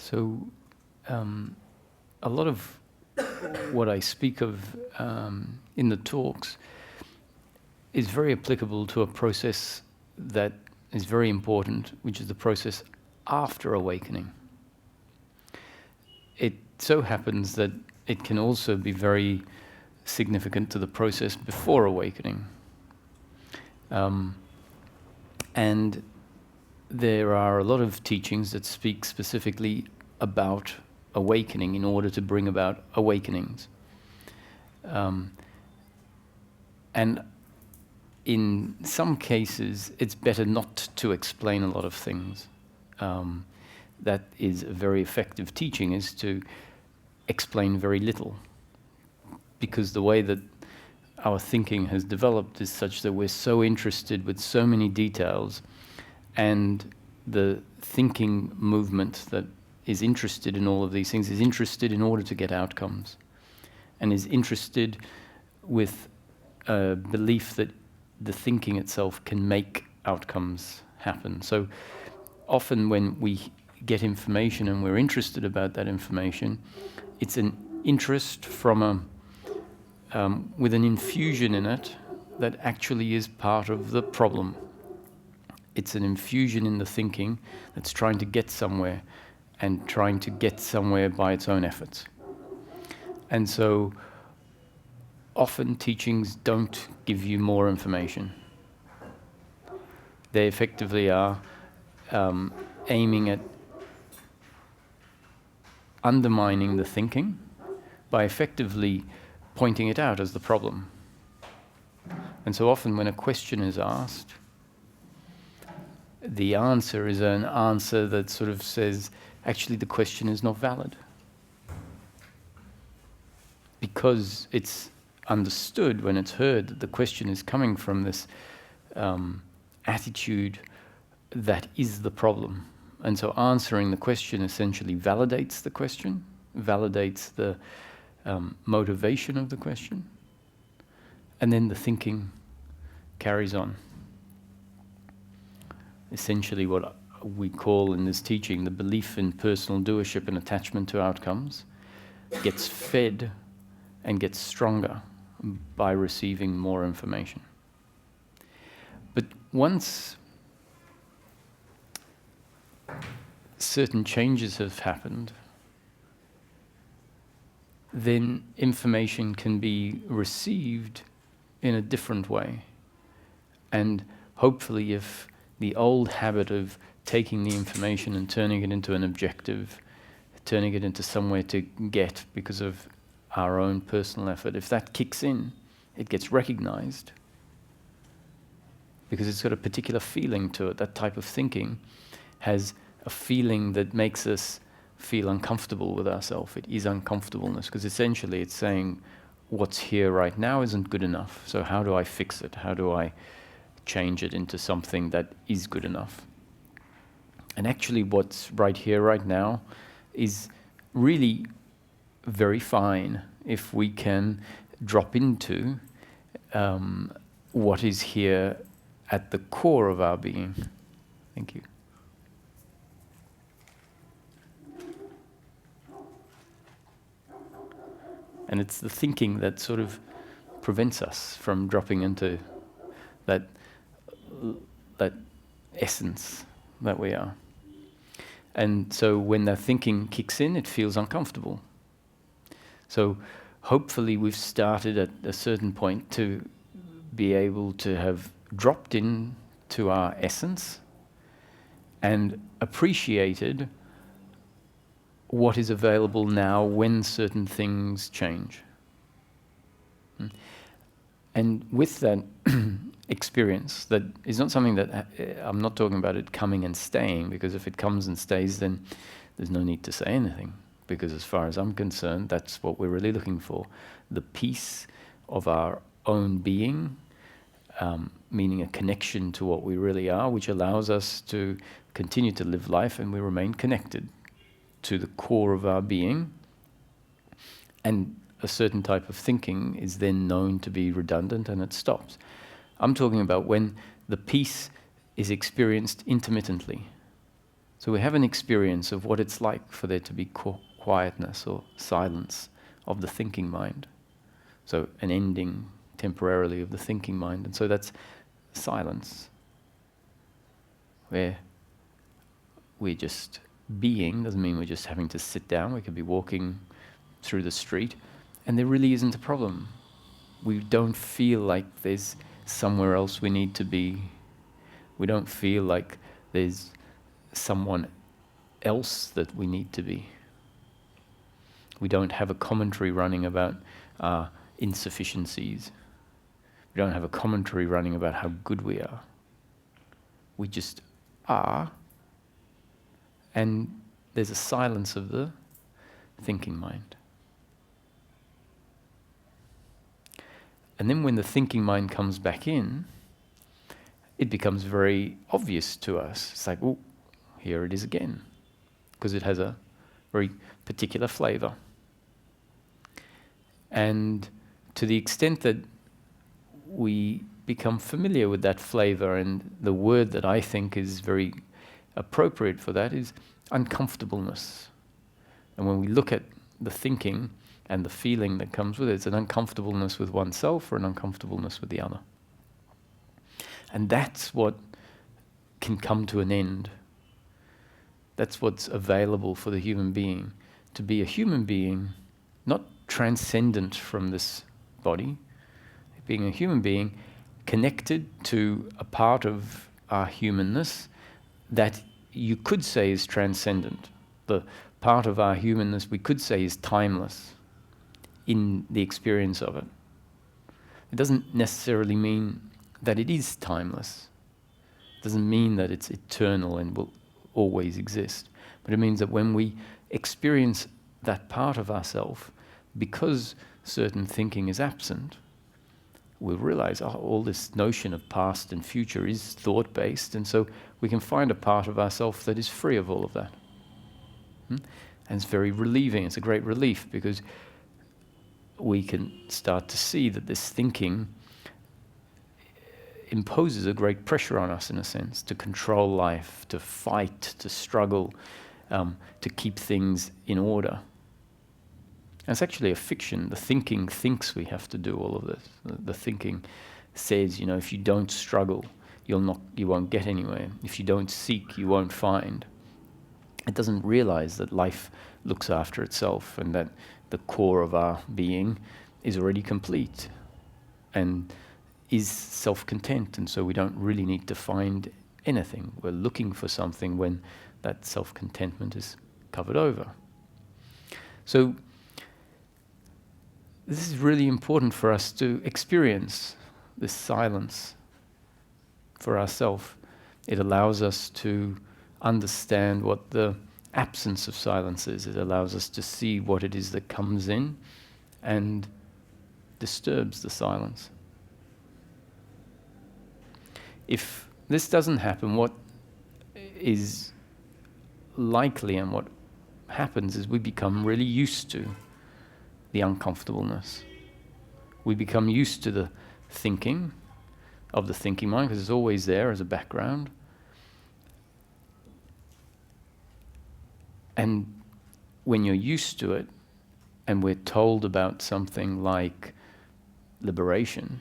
So a lot of what I speak of in the talks is very applicable to a process that is very important, which is the process after awakening. It so happens that it can also be very significant to the process before awakening. And there are a lot of teachings that speak specifically about awakening in order to bring about awakenings. And in some cases, it's better not to explain a lot of things. That is a very effective teaching, is to explain very little. Because the way that our thinking has developed is such that we're so interested with so many details, and the thinking movement that is interested in all of these things is interested in order to get outcomes, and is interested with a belief that the thinking itself can make outcomes happen. So often when we get information and we're interested about that information, it's an interest from with an infusion in it that actually is part of the problem. It's an infusion in the thinking that's trying to get somewhere, and trying to get somewhere by its own efforts. And so often teachings don't give you more information. They effectively are aiming at undermining the thinking by effectively pointing it out as the problem. And so often when a question is asked, the answer is an answer that sort of says, actually the question is not valid. Because it's understood when it's heard that the question is coming from this attitude that is the problem. And so answering the question essentially validates the question, validates the motivation of the question, and then the thinking carries on. Essentially what we call in this teaching the belief in personal doership and attachment to outcomes gets fed and gets stronger by receiving more information. But once certain changes have happened, then information can be received in a different way. And hopefully if the old habit of taking the information and turning it into an objective, turning it into somewhere to get because of our own personal effort, if that kicks in, it gets recognized because it's got a particular feeling to it. That type of thinking has a feeling that makes us feel uncomfortable with ourselves. It is uncomfortableness, because essentially it's saying what's here right now isn't good enough. So how do I fix it? How do I change it into something that is good enough? And actually what's right here right now is really very fine if we can drop into what is here at the core of our being. Thank you. And it's the thinking that sort of prevents us from dropping into that essence that we are. And so when that thinking kicks in, it feels uncomfortable. So hopefully we've started at a certain point to be able to have dropped in to our essence and appreciated what is available now when certain things change. And with that experience, that is not something that I'm not talking about it coming and staying, because if it comes and stays, then there's no need to say anything, because as far as I'm concerned, that's what we're really looking for. The peace of our own being, meaning a connection to what we really are, which allows us to continue to live life, and we remain connected to the core of our being. And a certain type of thinking is then known to be redundant and it stops. I'm talking about when the peace is experienced intermittently. So we have an experience of what it's like for there to be quietness or silence of the thinking mind. So an ending temporarily of the thinking mind. And so that's silence, where we're just being. Doesn't mean we're just having to sit down. We could be walking through the street and there really isn't a problem. We don't feel like there's somewhere else we need to be. We don't feel like there's someone else that we need to be. We don't have a commentary running about insufficiencies. We don't have a commentary running about how good we are. We just are, and there's a silence of the thinking mind. And then when the thinking mind comes back in, it becomes very obvious to us. It's like, oh, here it is again, because it has a very particular flavor. And to the extent that we become familiar with that flavor, and the word that I think is very appropriate for that is uncomfortableness. And when we look at the thinking and the feeling that comes with it, it's an uncomfortableness with oneself or an uncomfortableness with the other. And that's what can come to an end. That's what's available for the human being. To be a human being, not transcendent from this body, being a human being connected to a part of our humanness that you could say is transcendent. The part of our humanness we could say is timeless in the experience of it. It doesn't necessarily mean that it is timeless. It doesn't mean that it's eternal and will always exist. But it means that when we experience that part of ourselves, because certain thinking is absent, we'll realize, all this notion of past and future is thought-based, and so we can find a part of ourselves that is free of all of that. And it's very relieving. It's a great relief, because we can start to see that this thinking imposes a great pressure on us, in a sense, to control life, to fight, to struggle, to keep things in order. And it's actually a fiction. The thinking thinks we have to do all of this. The thinking says, if you don't struggle, you won't get anywhere. If you don't seek, you won't find. It doesn't realize that life looks after itself, and that the core of our being is already complete and is self-content, and so we don't really need to find anything. We're looking for something when that self-contentment is covered over. So this is really important for us to experience this silence for ourselves. It allows us to understand what the absence of silence is. It allows us to see what it is that comes in and disturbs the silence. If this doesn't happen, what is likely and what happens is we become really used to the uncomfortableness. We become used to the thinking of the thinking mind, because it's always there as a background. And when you're used to it, and we're told about something like liberation,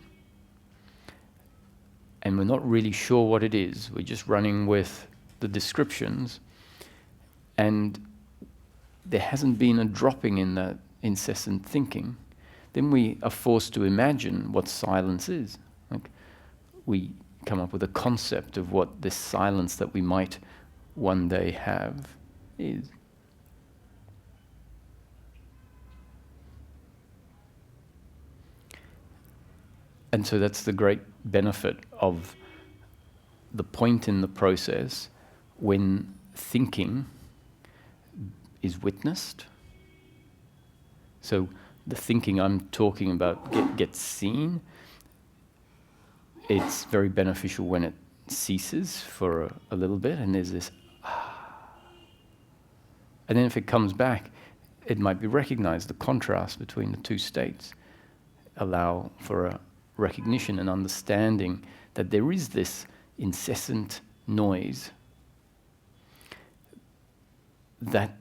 and we're not really sure what it is, we're just running with the descriptions, and there hasn't been a dropping in that incessant thinking, then we are forced to imagine what silence is. Like, we come up with a concept of what this silence that we might one day have is. And so that's the great benefit of the point in the process when thinking is witnessed. So the thinking I'm talking about gets seen. It's very beneficial when it ceases for a little bit, and there's this and then if it comes back, it might be recognized. The contrast between the two states allow for a recognition and understanding that there is this incessant noise that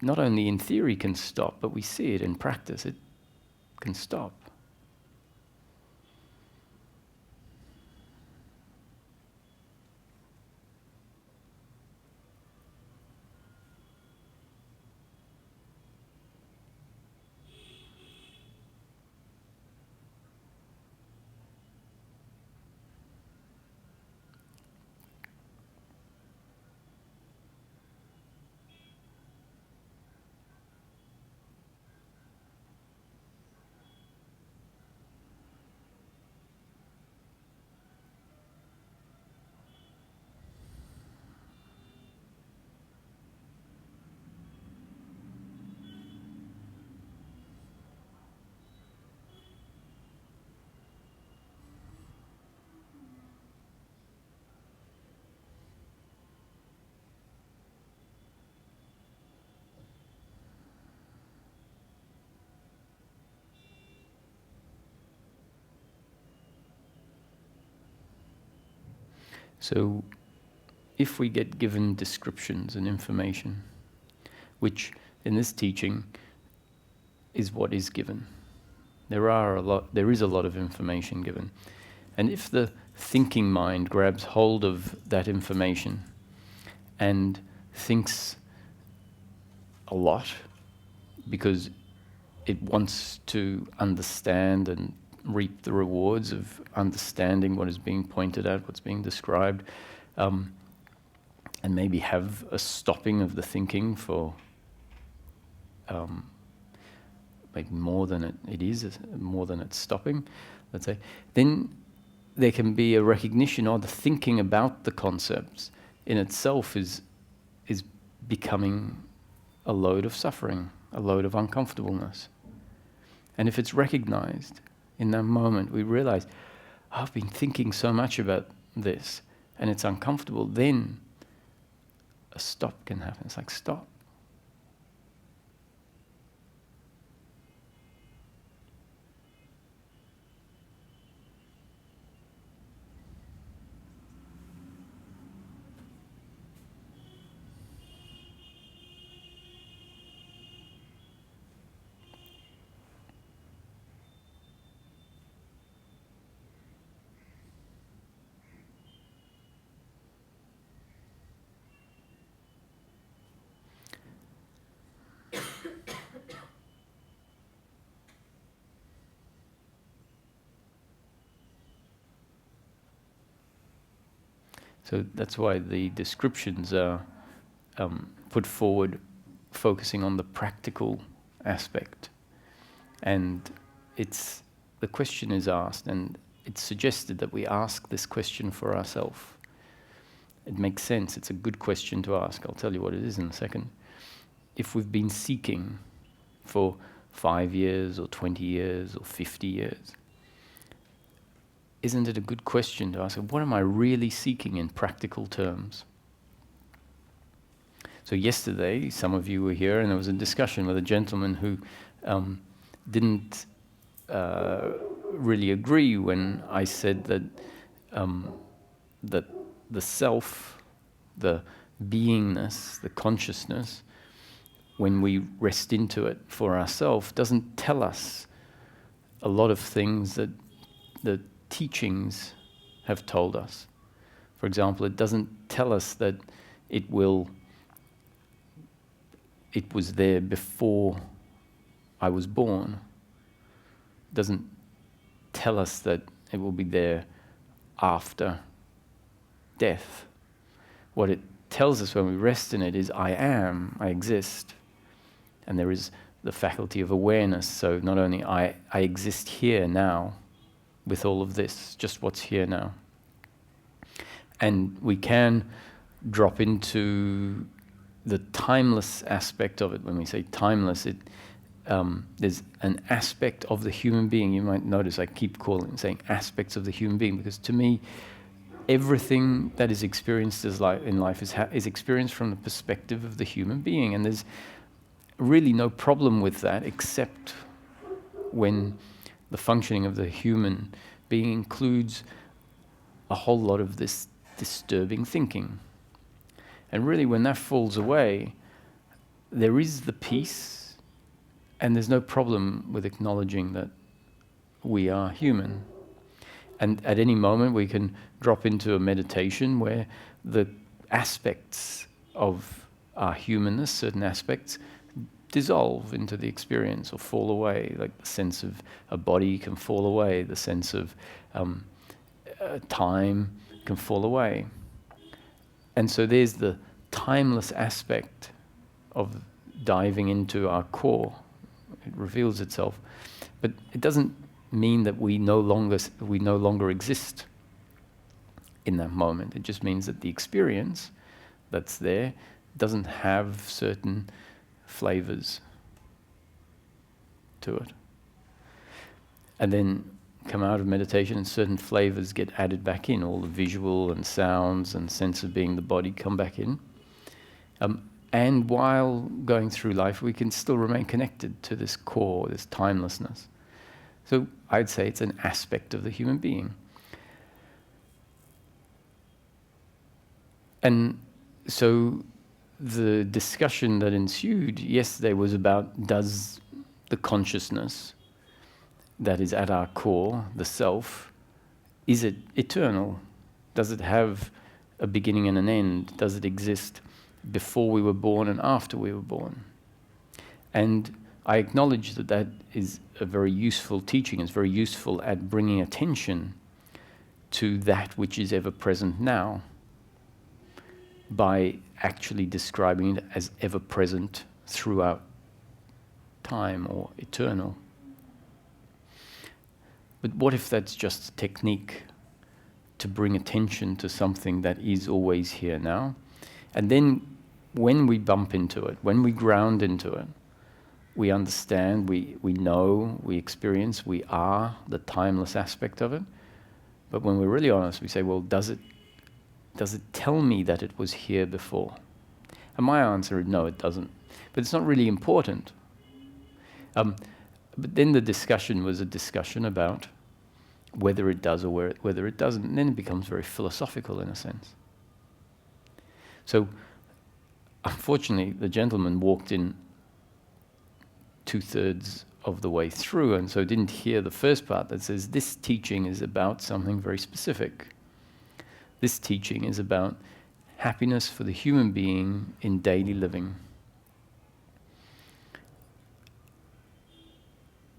not only in theory can stop, but we see it in practice, it can stop. So if we get given descriptions and information, which in this teaching is what is given, there is a lot of information given. And if the thinking mind grabs hold of that information and thinks a lot because it wants to understand and reap the rewards of understanding what is being pointed at, what's being described, and maybe have a stopping of the thinking for maybe more than it is, more than it's stopping, let's say, then there can be a recognition, or the thinking about the concepts in itself is becoming a load of suffering, a load of uncomfortableness. And if it's recognized in that moment, we realize, I've been thinking so much about this and it's uncomfortable, then a stop can happen. It's like, stop. So that's why the descriptions are put forward focusing on the practical aspect. And the question is asked, and it's suggested that we ask this question for ourselves. It makes sense, it's a good question to ask. I'll tell you what it is in a second. If we've been seeking for 5 years or 20 years or 50 years, isn't it a good question to ask, what am I really seeking in practical terms? So yesterday, some of you were here, and there was a discussion with a gentleman who didn't really agree when I said that that the self, the beingness, the consciousness, when we rest into it for ourselves, doesn't tell us a lot of things that the teachings have told us. For example, it doesn't tell us that it was there before I was born. It doesn't tell us that it will be there after death. What it tells us when we rest in it is, I exist. And there is the faculty of awareness. So not only I exist here now, with all of this, just what's here now. And we can drop into the timeless aspect of it. When we say timeless, there's an aspect of the human being. You might notice I keep saying aspects of the human being, because to me, everything that is experienced in life is experienced from the perspective of the human being. And there's really no problem with that, except when the functioning of the human being includes a whole lot of this disturbing thinking. And really, when that falls away, there is the peace, and there's no problem with acknowledging that we are human. And at any moment, we can drop into a meditation where the aspects of our humanness, certain aspects, dissolve into the experience or fall away. Like the sense of a body can fall away, the sense of time can fall away. And so there's the timeless aspect of diving into our core. It reveals itself. But it doesn't mean that we no longer exist in that moment. It just means that the experience that's there doesn't have certain flavors to it. And then come out of meditation and certain flavors get added back in. All the visual and sounds and sense of being the body come back in. And while going through life, we can still remain connected to this core, this timelessness. So I'd say it's an aspect of the human being. And so the discussion that ensued yesterday was about, does the consciousness that is at our core, the self, is it eternal? Does it have a beginning and an end? Does it exist before we were born and after we were born? And I acknowledge that that is a very useful teaching. It's very useful at bringing attention to that which is ever present now by actually describing it as ever present throughout time or eternal. But what if that's just a technique to bring attention to something that is always here now? And then when we bump into it, when we ground into it, we understand, we know, we experience, we are the timeless aspect of it. But when we're really honest, we say, well, does it tell me that it was here before? And my answer is no, it doesn't. But it's not really important. But then the discussion was a discussion about whether it does or whether it doesn't. And then it becomes very philosophical in a sense. So unfortunately, the gentleman walked in 2/3 of the way through, and so didn't hear the first part that says this teaching is about something very specific. This teaching is about happiness for the human being in daily living.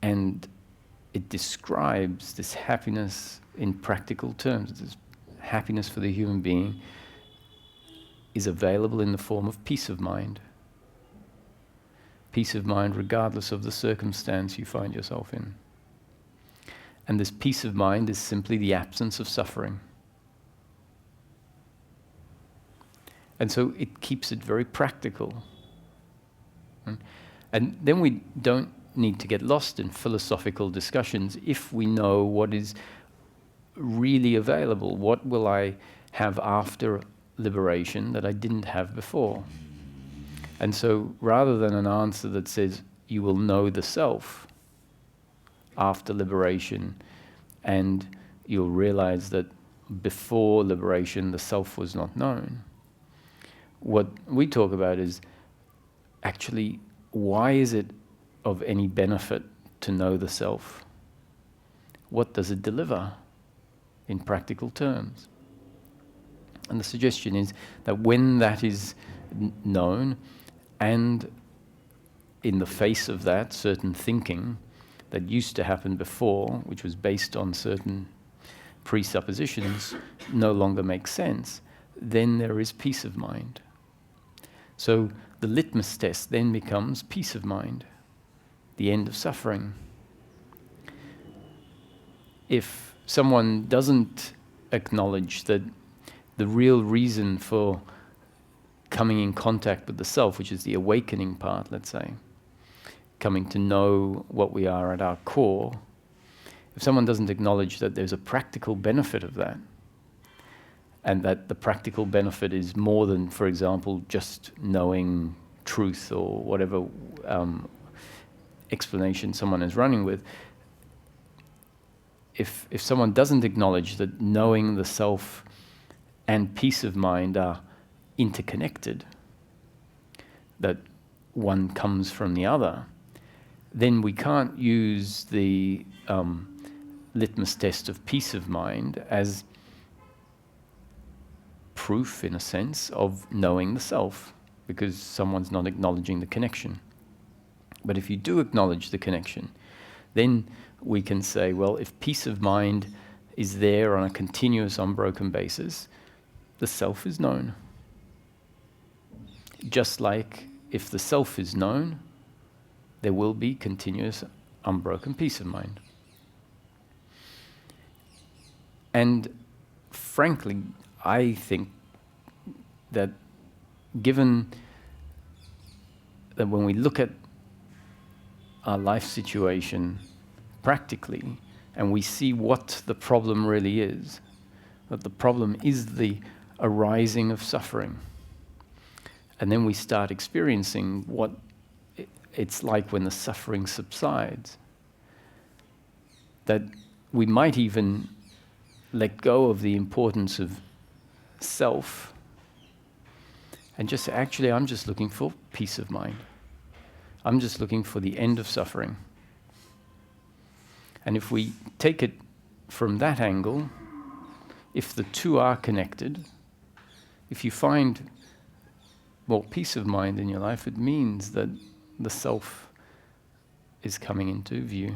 And it describes this happiness in practical terms. This happiness for the human being is available in the form of peace of mind. Peace of mind regardless of the circumstance you find yourself in. And this peace of mind is simply the absence of suffering. And so it keeps it very practical. And then we don't need to get lost in philosophical discussions if we know what is really available. What will I have after liberation that I didn't have before? And so rather than an answer that says you will know the self after liberation and you'll realize that before liberation the self was not known, what we talk about is actually, why is it of any benefit to know the self? What does it deliver in practical terms? And the suggestion is that when that is known, and in the face of that, certain thinking that used to happen before, which was based on certain presuppositions, no longer makes sense, then there is peace of mind. So the litmus test then becomes peace of mind, the end of suffering. If someone doesn't acknowledge that the real reason for coming in contact with the self, which is the awakening part, let's say, coming to know what we are at our core, if someone doesn't acknowledge that there's a practical benefit of that, and that the practical benefit is more than, for example, just knowing truth or whatever explanation someone is running with, if someone doesn't acknowledge that knowing the self and peace of mind are interconnected, that one comes from the other, then we can't use the litmus test of peace of mind as proof, in a sense, of knowing the self, because someone's not acknowledging the connection. But if you do acknowledge the connection, then we can say, well, if peace of mind is there on a continuous, unbroken basis, the self is known. Just like if the self is known, there will be continuous, unbroken peace of mind. And frankly, I think that given that when we look at our life situation practically, and we see what the problem really is, that the problem is the arising of suffering. And then we start experiencing what it's like when the suffering subsides. That we might even let go of the importance of self and just say, actually, I'm just looking for peace of mind. I'm just looking for the end of suffering. And if we take it from that angle, if the two are connected, if you find more peace of mind in your life, it means that the self is coming into view.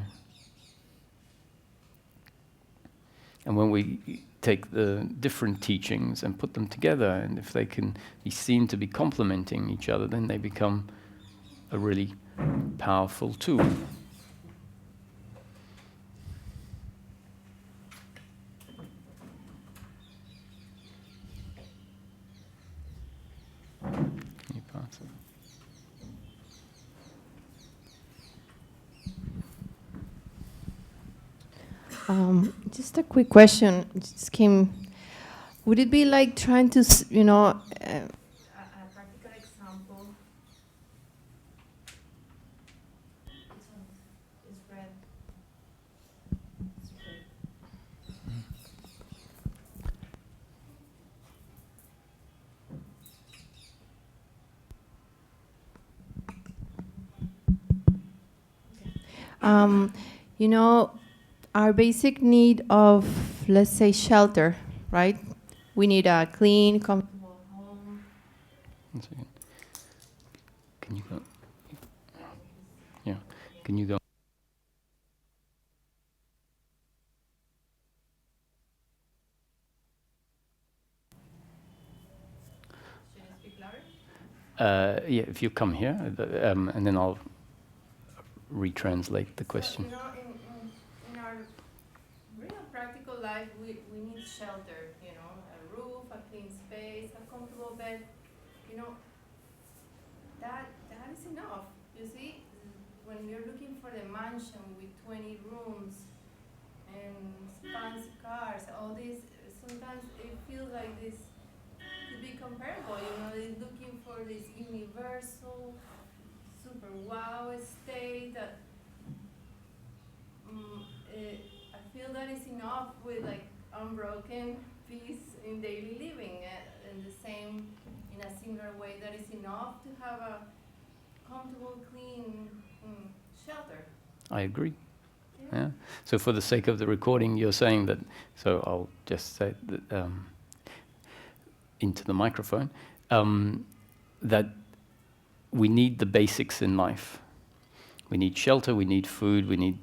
And when we take the different teachings and put them together, and if they can be seen to be complementing each other, then they become a really powerful tool. Can you pass it? Just a quick question. It just came. Would it be like trying to, a practical example? This one is red. It's red. Okay. Our basic need of, let's say, shelter, right? We need a clean, comfortable home. 1 second. Can you go? Yeah. Can you go? Should I speak louder? Yeah, if you come here, and then I'll retranslate the question. So, in our real practical life, we need shelter, a roof, a clean space, a comfortable bed. That is enough. You see, when we're looking for the mansion with 20 rooms and fancy cars, all this, sometimes it feels like this could be comparable. They're looking for this universal, super wow state that I feel that is enough with like unbroken peace in daily living, and the same in a similar way that is enough to have a comfortable, clean shelter. I agree. Yeah. So for the sake of the recording, you're saying that, so I'll just say that into the microphone, that we need the basics in life. We need shelter, we need food, we need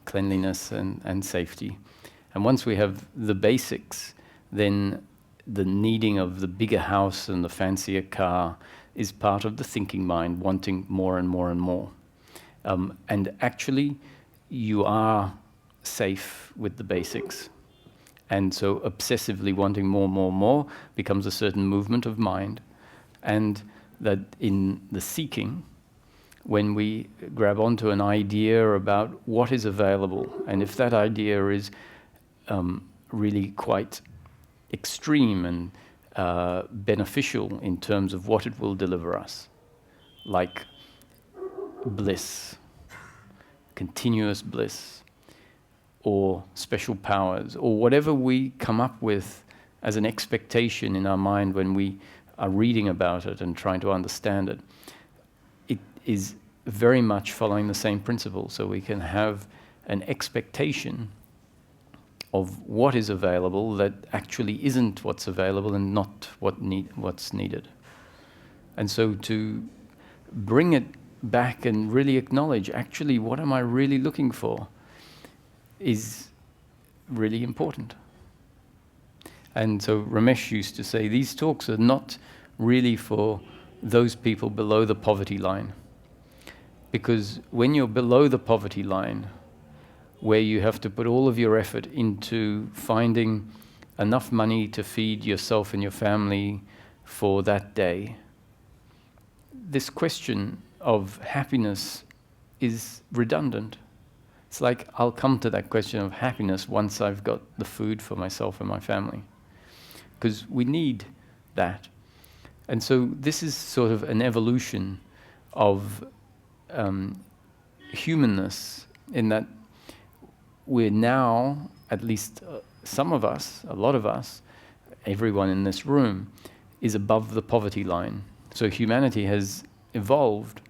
cleanliness and safety. And once we have the basics, then the needing of the bigger house and the fancier car is part of the thinking mind, wanting more and more and more. And actually, you are safe with the basics. And so obsessively wanting more becomes a certain movement of mind. And that in the seeking, when we grab onto an idea about what is available, and if that idea is really quite extreme and beneficial in terms of what it will deliver us, like bliss, continuous bliss, or special powers, or whatever we come up with as an expectation in our mind when we are reading about it and trying to understand it, it is very much following the same principle. So we can have an expectation of what is available that actually isn't what's available and not what's needed. And so to bring it back and really acknowledge, actually, what am I really looking for, is really important. And so Ramesh used to say, these talks are not really for those people below the poverty line. Because when you're below the poverty line, where you have to put all of your effort into finding enough money to feed yourself and your family for that day, this question of happiness is redundant. It's like, I'll come to that question of happiness once I've got the food for myself and my family. Because we need that. And so this is sort of an evolution of humanness, in that we're now, at least some of us, a lot of us, everyone in this room, is above the poverty line. So humanity has evolved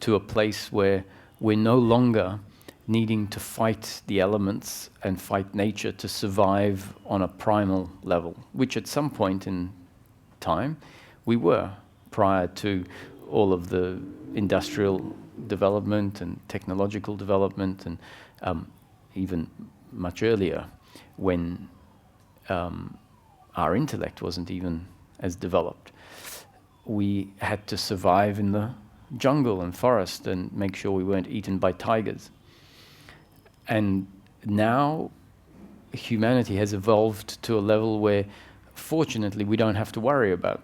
to a place where we're no longer needing to fight the elements and fight nature to survive on a primal level, which at some point in time we were, prior to all of the industrial development and technological development, and even much earlier, when our intellect wasn't even as developed. We had to survive in the jungle and forest and make sure we weren't eaten by tigers. And now humanity has evolved to a level where, fortunately, we don't have to worry about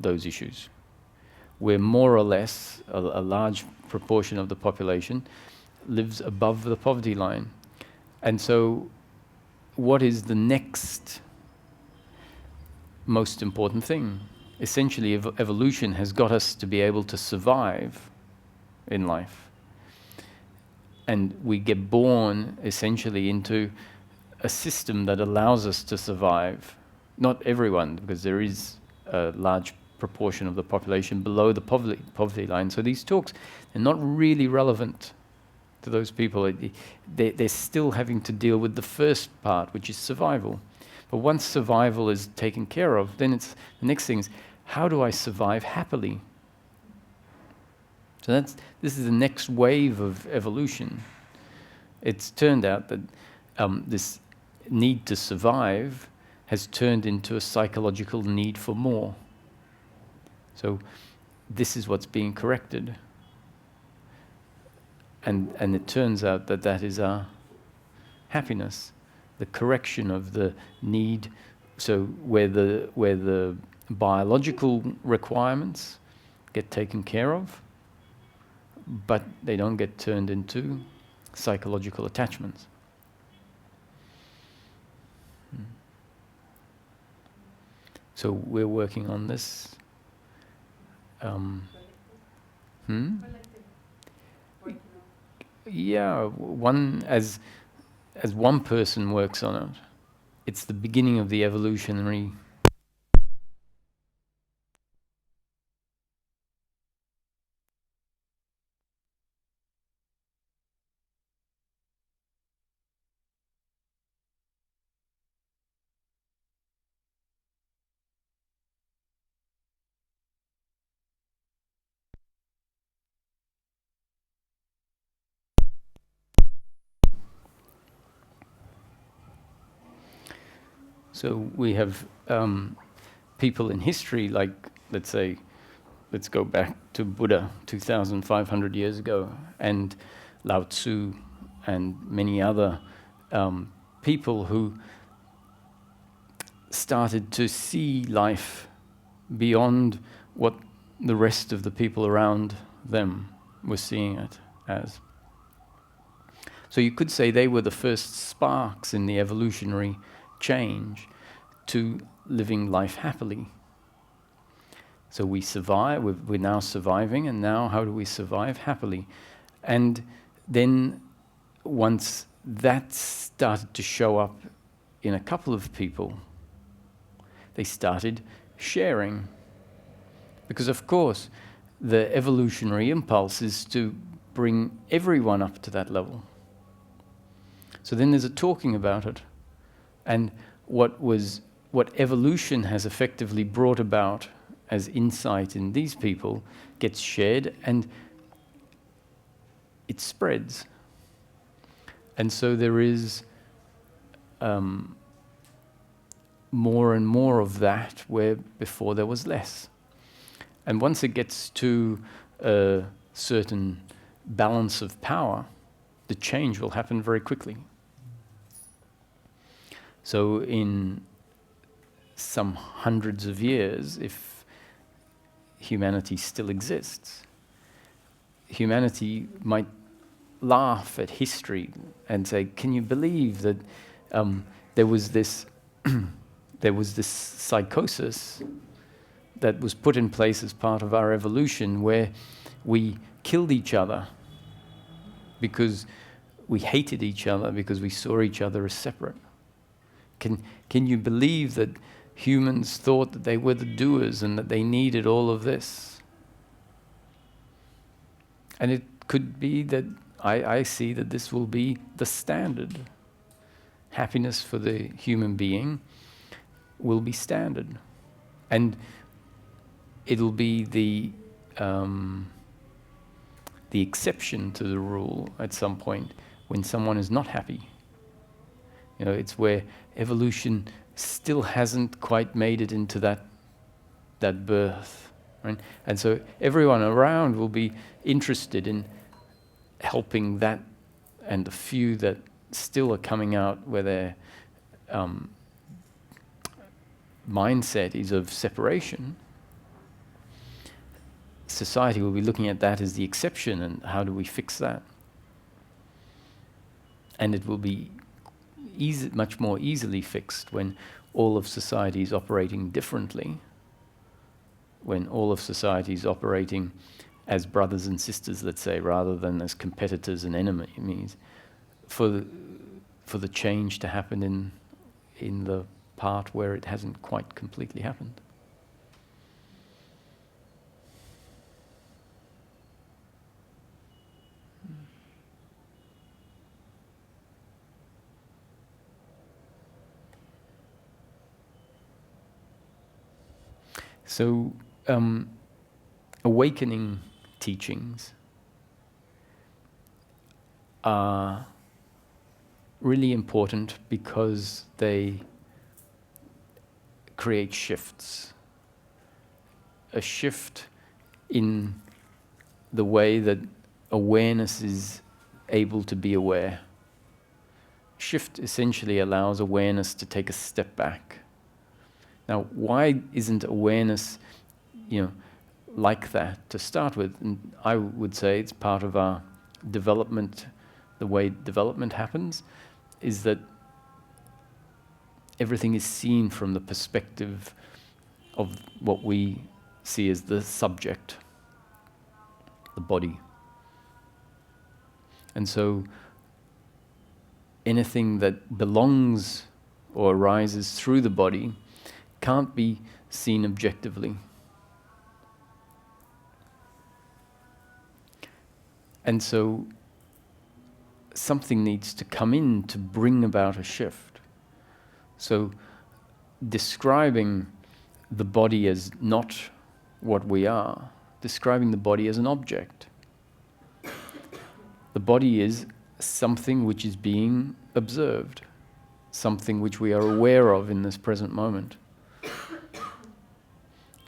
those issues. We're more or less, a large proportion of the population lives above the poverty line. And so what is the next most important thing? Essentially, evolution has got us to be able to survive in life. And we get born essentially into a system that allows us to survive. Not everyone, because there is a large proportion of the population below the poverty line. So these talks are not really relevant to those people. They're still having to deal with the first part, which is survival. But once survival is taken care of, then it's the next thing is, how do I survive happily? So this is the next wave of evolution. It's turned out that this need to survive has turned into a psychological need for more. So this is what's being corrected. And it turns out that that is our happiness, the correction of the need. So where the biological requirements get taken care of, but they don't get turned into psychological attachments. So we're working on this. Yeah, one as one person works on it, it's the beginning of the evolutionary. So we have people in history, like, let's say, let's go back to Buddha 2,500 years ago, and Lao Tzu, and many other people who started to see life beyond what the rest of the people around them were seeing it as. So you could say they were the first sparks in the evolutionary change to living life happily. So we survive, we're now surviving, and now how do we survive happily? And then once that started to show up in a couple of people, they started sharing. Because of course, the evolutionary impulse is to bring everyone up to that level. So then there's a talking about it. And what evolution has effectively brought about as insight in these people gets shared and it spreads. And so there is more and more of that where before there was less. And once it gets to a certain balance of power, the change will happen very quickly. So in some hundreds of years, if humanity still exists, humanity might laugh at history and say, can you believe that there was this psychosis that was put in place as part of our evolution where we killed each other because we hated each other, because we saw each other as separate? Can you believe that humans thought that they were the doers and that they needed all of this? And it could be that I see that this will be the standard. Happiness for the human being will be standard. And it'll be the exception to the rule at some point when someone is not happy. You know, it's where evolution still hasn't quite made it into that birth, right? And so everyone around will be interested in helping that, and the few that still are coming out where their mindset is of separation. Society will be looking at that as the exception, and how do we fix that? And it will be much more easily fixed when all of society is operating differently, when all of society is operating as brothers and sisters, let's say, rather than as competitors and enemies, for the change to happen in the part where it hasn't quite completely happened. So, awakening teachings are really important because they create shifts. A shift in the way that awareness is able to be aware. Shift essentially allows awareness to take a step back. Now, why isn't awareness, like that to start with? And I would say it's part of our development. The way development happens is that everything is seen from the perspective of what we see as the subject, the body. And so anything that belongs or arises through the body can't be seen objectively. And so something needs to come in to bring about a shift. So describing the body as not what we are, describing the body as an object. The body is something which is being observed, something which we are aware of in this present moment.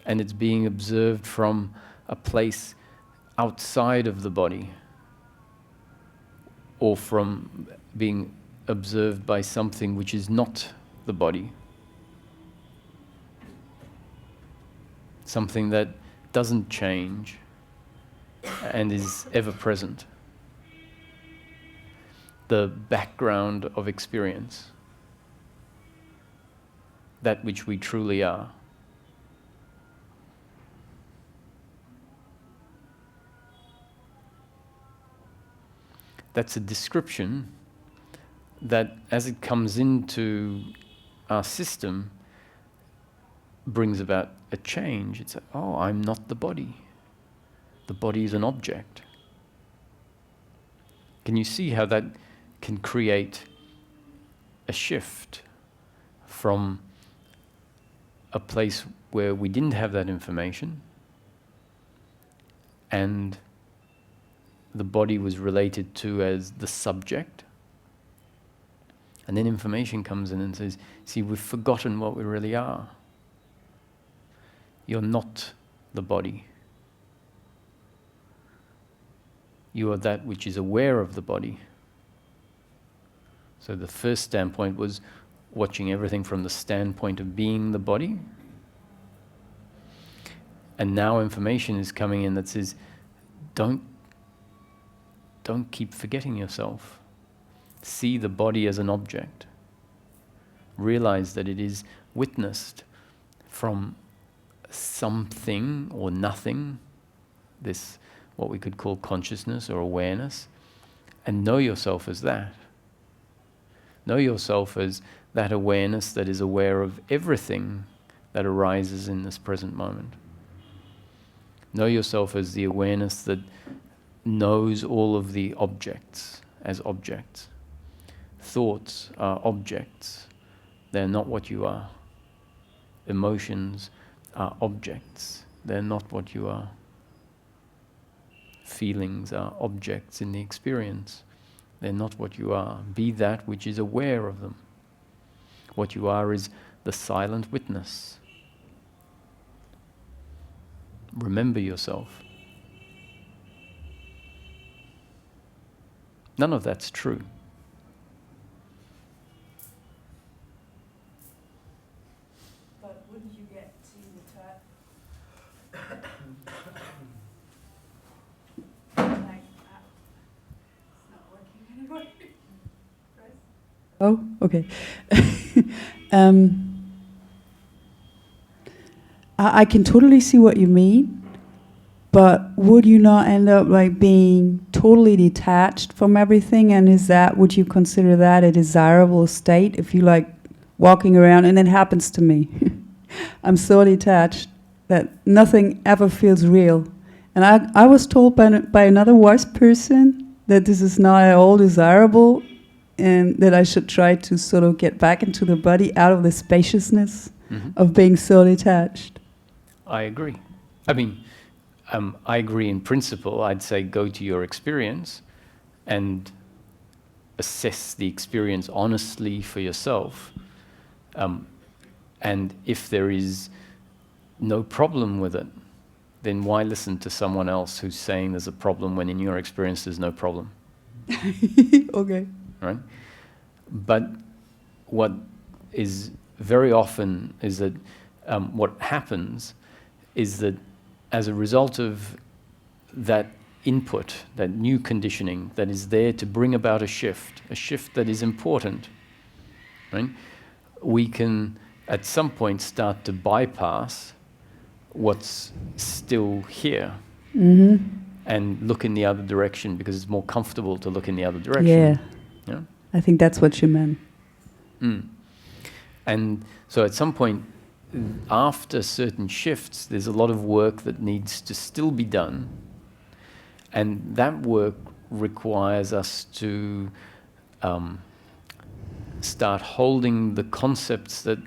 And it's being observed from a place outside of the body, or from being observed by something which is not the body. Something that doesn't change and is ever present. The background of experience. That which we truly are. That's a description that, as it comes into our system brings about a change. It's like, oh, I'm not the body. The body is an object. Can you see how that can create a shift from a place where we didn't have that information and the body was related to as the subject, and then information comes in and says, see, we've forgotten what we really are. You're not the body. You are that which is aware of the body. So the first standpoint was watching everything from the standpoint of being the body. And now information is coming in that says, don't keep forgetting yourself. See the body as an object. Realize that it is witnessed from something or nothing, this what we could call consciousness or awareness, and know yourself as that. Know yourself as that awareness that is aware of everything that arises in this present moment. Know yourself as the awareness that knows all of the objects as objects. Thoughts are objects. They're not what you are. Emotions are objects. They're not what you are. Feelings are objects in the experience. They're not what you are. Be that which is aware of them. What you are is the silent witness. Remember yourself. None of that's true. But wouldn't you get to the top? Like, it's not working anymore. Right? Oh, okay. I can totally see what you mean, but would you not end up like being totally detached from everything? And would you consider that a desirable state if you like walking around, and it happens to me. I'm so detached that nothing ever feels real. And I was told by another wise person that this is not at all desirable, and that I should try to sort of get back into the body out of the spaciousness of being so detached. I agree. I mean, I agree in principle. I'd say go to your experience and assess the experience honestly for yourself. And if there is no problem with it, then why listen to someone else who's saying there's a problem when in your experience there's no problem? Okay. Right? But what is very often is that what happens is that as a result of that input, that new conditioning that is there to bring about a shift that is important, right? We can at some point start to bypass what's still here and look in the other direction because it's more comfortable to look in the other direction. Yeah. I think that's what you meant. And so at some point, after certain shifts, there's a lot of work that needs to still be done. And that work requires us to start holding the concepts that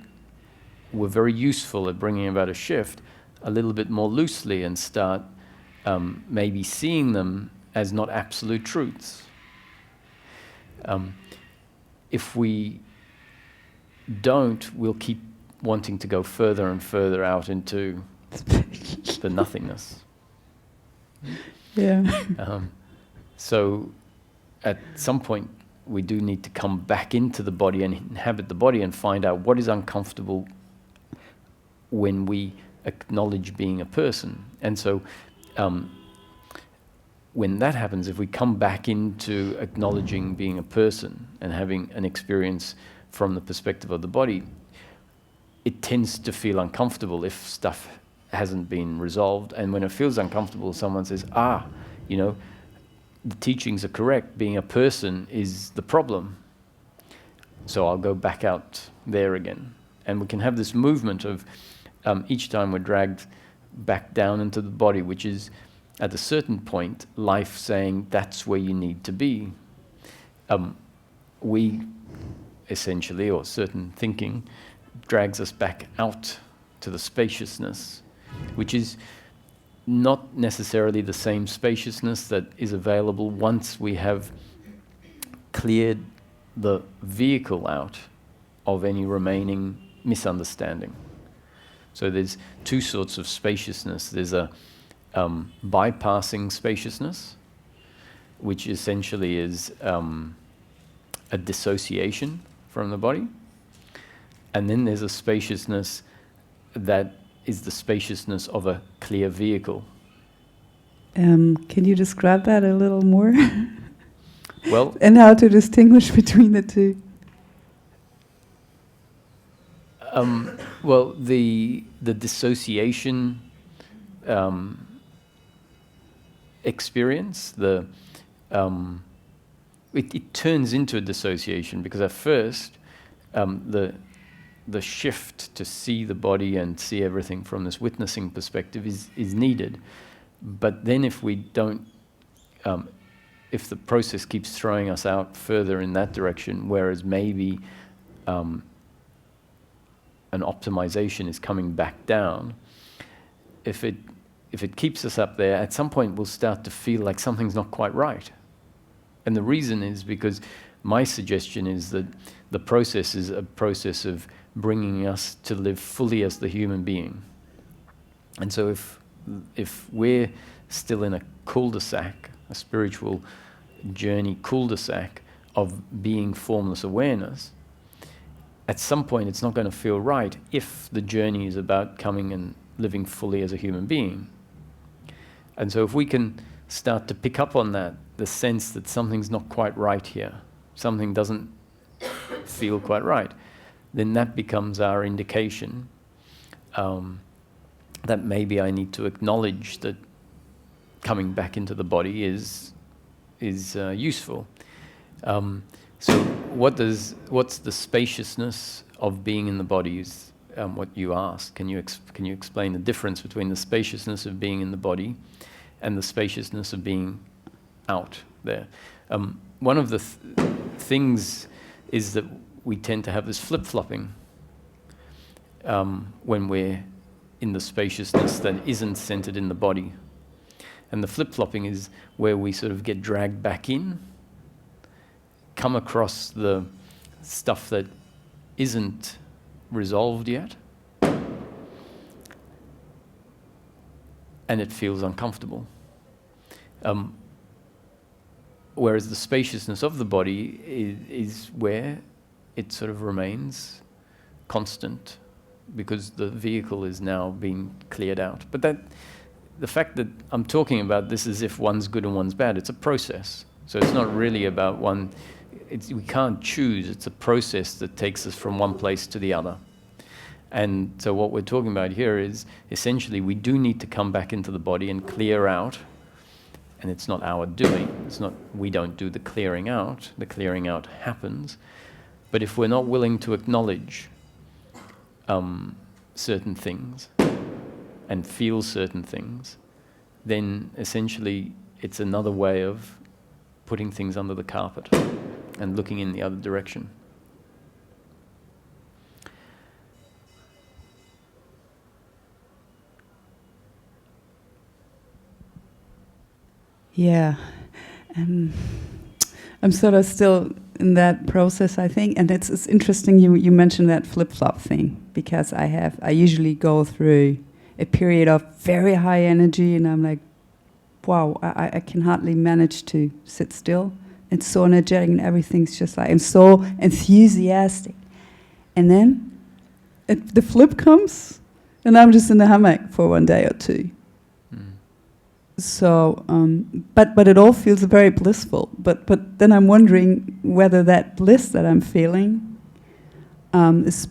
were very useful at bringing about a shift a little bit more loosely and start maybe seeing them as not absolute truths. If we don't, we'll keep wanting to go further and further out into the nothingness. Yeah. So at some point, we do need to come back into the body and inhabit the body and find out what is uncomfortable when we acknowledge being a person. And so when that happens, if we come back into acknowledging being a person and having an experience from the perspective of the body, it tends to feel uncomfortable if stuff hasn't been resolved. And when it feels uncomfortable, someone says, you know, the teachings are correct, being a person is the problem. So I'll go back out there again. And we can have this movement of each time we're dragged back down into the body, which is at a certain point, life saying that's where you need to be. We essentially, or certain thinking, drags us back out to the spaciousness, which is not necessarily the same spaciousness that is available once we have cleared the vehicle out of any remaining misunderstanding. So there's two sorts of spaciousness. There's a bypassing spaciousness, which essentially is a dissociation from the body. And then there's a spaciousness that is the spaciousness of a clear vehicle. Can you describe that a little more? Well, and how to distinguish between the two? Well, the dissociation experience, it turns into a dissociation, because at first the shift to see the body and see everything from this witnessing perspective is needed. But then if we don't, if the process keeps throwing us out further in that direction, whereas maybe an optimization is coming back down, if it keeps us up there, at some point we'll start to feel like something's not quite right. And the reason is because my suggestion is that the process is a process of bringing us to live fully as the human being. And so if we're still in a cul-de-sac, a spiritual journey cul-de-sac of being formless awareness, at some point it's not going to feel right if the journey is about coming and living fully as a human being. And so if we can start to pick up on that, the sense that something's not quite right here, something doesn't feel quite right, then that becomes our indication that maybe I need to acknowledge that coming back into the body is useful. So what's the spaciousness of being in the body is what you asked. Can you explain the difference between the spaciousness of being in the body and the spaciousness of being out there? One of the things is that we tend to have this flip-flopping when we're in the spaciousness that isn't centered in the body. And the flip-flopping is where we sort of get dragged back in, come across the stuff that isn't resolved yet, and it feels uncomfortable. Whereas the spaciousness of the body is where it sort of remains constant, because the vehicle is now being cleared out. But the fact that I'm talking about this as if one's good and one's bad, it's a process. So it's not really about one, we can't choose, it's a process that takes us from one place to the other. And so what we're talking about here is essentially we do need to come back into the body and clear out, and it's not our doing, it's not, we don't do the clearing out happens. But if we're not willing to acknowledge certain things and feel certain things, then essentially it's another way of putting things under the carpet and looking in the other direction. Yeah, I'm sort of still in that process, I think, and it's interesting you mentioned that flip-flop thing, because I usually go through a period of very high energy, and I'm like, wow, I can hardly manage to sit still. It's so energetic, and everything's just like, I'm so enthusiastic. And then the flip comes, and I'm just in the hammock for one day or two. So, but it all feels very blissful. But then I'm wondering whether that bliss that I'm feeling is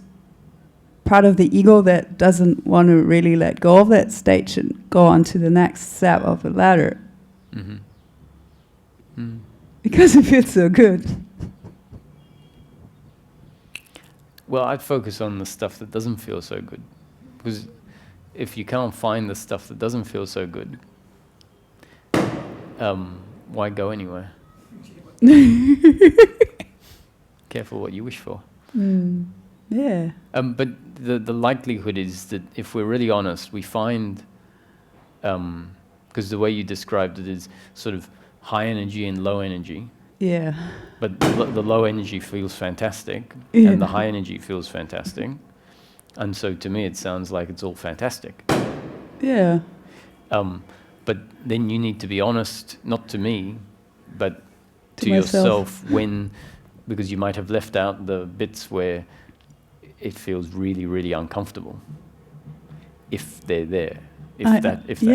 part of the ego that doesn't want to really let go of that stage and go on to the next step of the ladder. Mm-hmm. Mm. Because it feels so good. Well, I'd focus on the stuff that doesn't feel so good. Because if you can't find the stuff that doesn't feel so good, why go anywhere? Careful what you wish for. Yeah. But the likelihood is that if we're really honest, we find, because the way you described it is sort of high energy and low energy. Yeah. But the low energy feels fantastic, Yeah. and the high energy feels fantastic. And so to me, it sounds like it's all fantastic. Yeah. But then you need to be honest, not to me, but To to myself. yourself because you might have left out the bits where it feels really, really uncomfortable. If they're there, if that happens.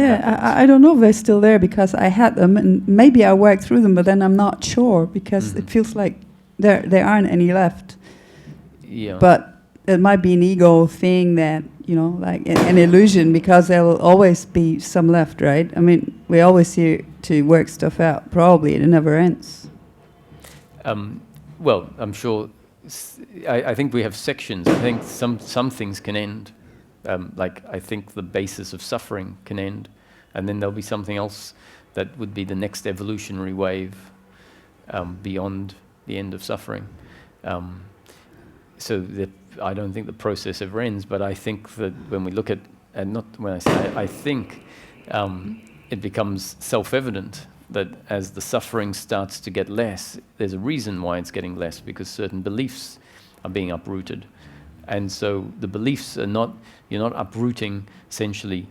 I don't know if they're still there because I had them and maybe I worked through them, but then I'm not sure because it feels like there aren't any left. Yeah. But it might be an ego thing that, like an illusion because there will always be some left, right? I mean, we always here to work stuff out. Probably it never ends. Well, I'm sure. I think we have sections. I think some things can end. Like I think the basis of suffering can end, and then there'll be something else that would be the next evolutionary wave beyond the end of suffering. So that I don't think the process ever ends, but I think that when we look at, and not when I say I think, it becomes self-evident that as the suffering starts to get less, there's a reason why it's getting less, because certain beliefs are being uprooted. And so the beliefs are not, you're not uprooting essentially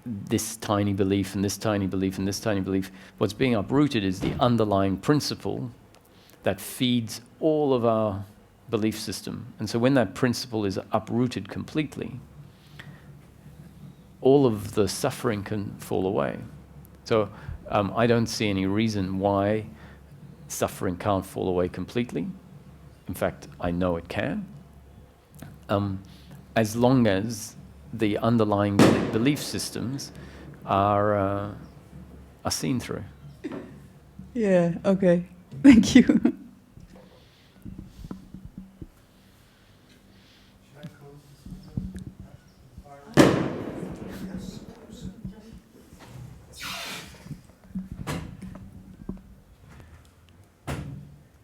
this tiny belief and this tiny belief and this tiny belief. What's being uprooted is the underlying principle that feeds all of our belief system. And so when that principle is uprooted completely, all of the suffering can fall away. So I don't see any reason why suffering can't fall away completely. In fact, I know it can. As long as the underlying belief systems are seen through. Yeah, okay. Thank you.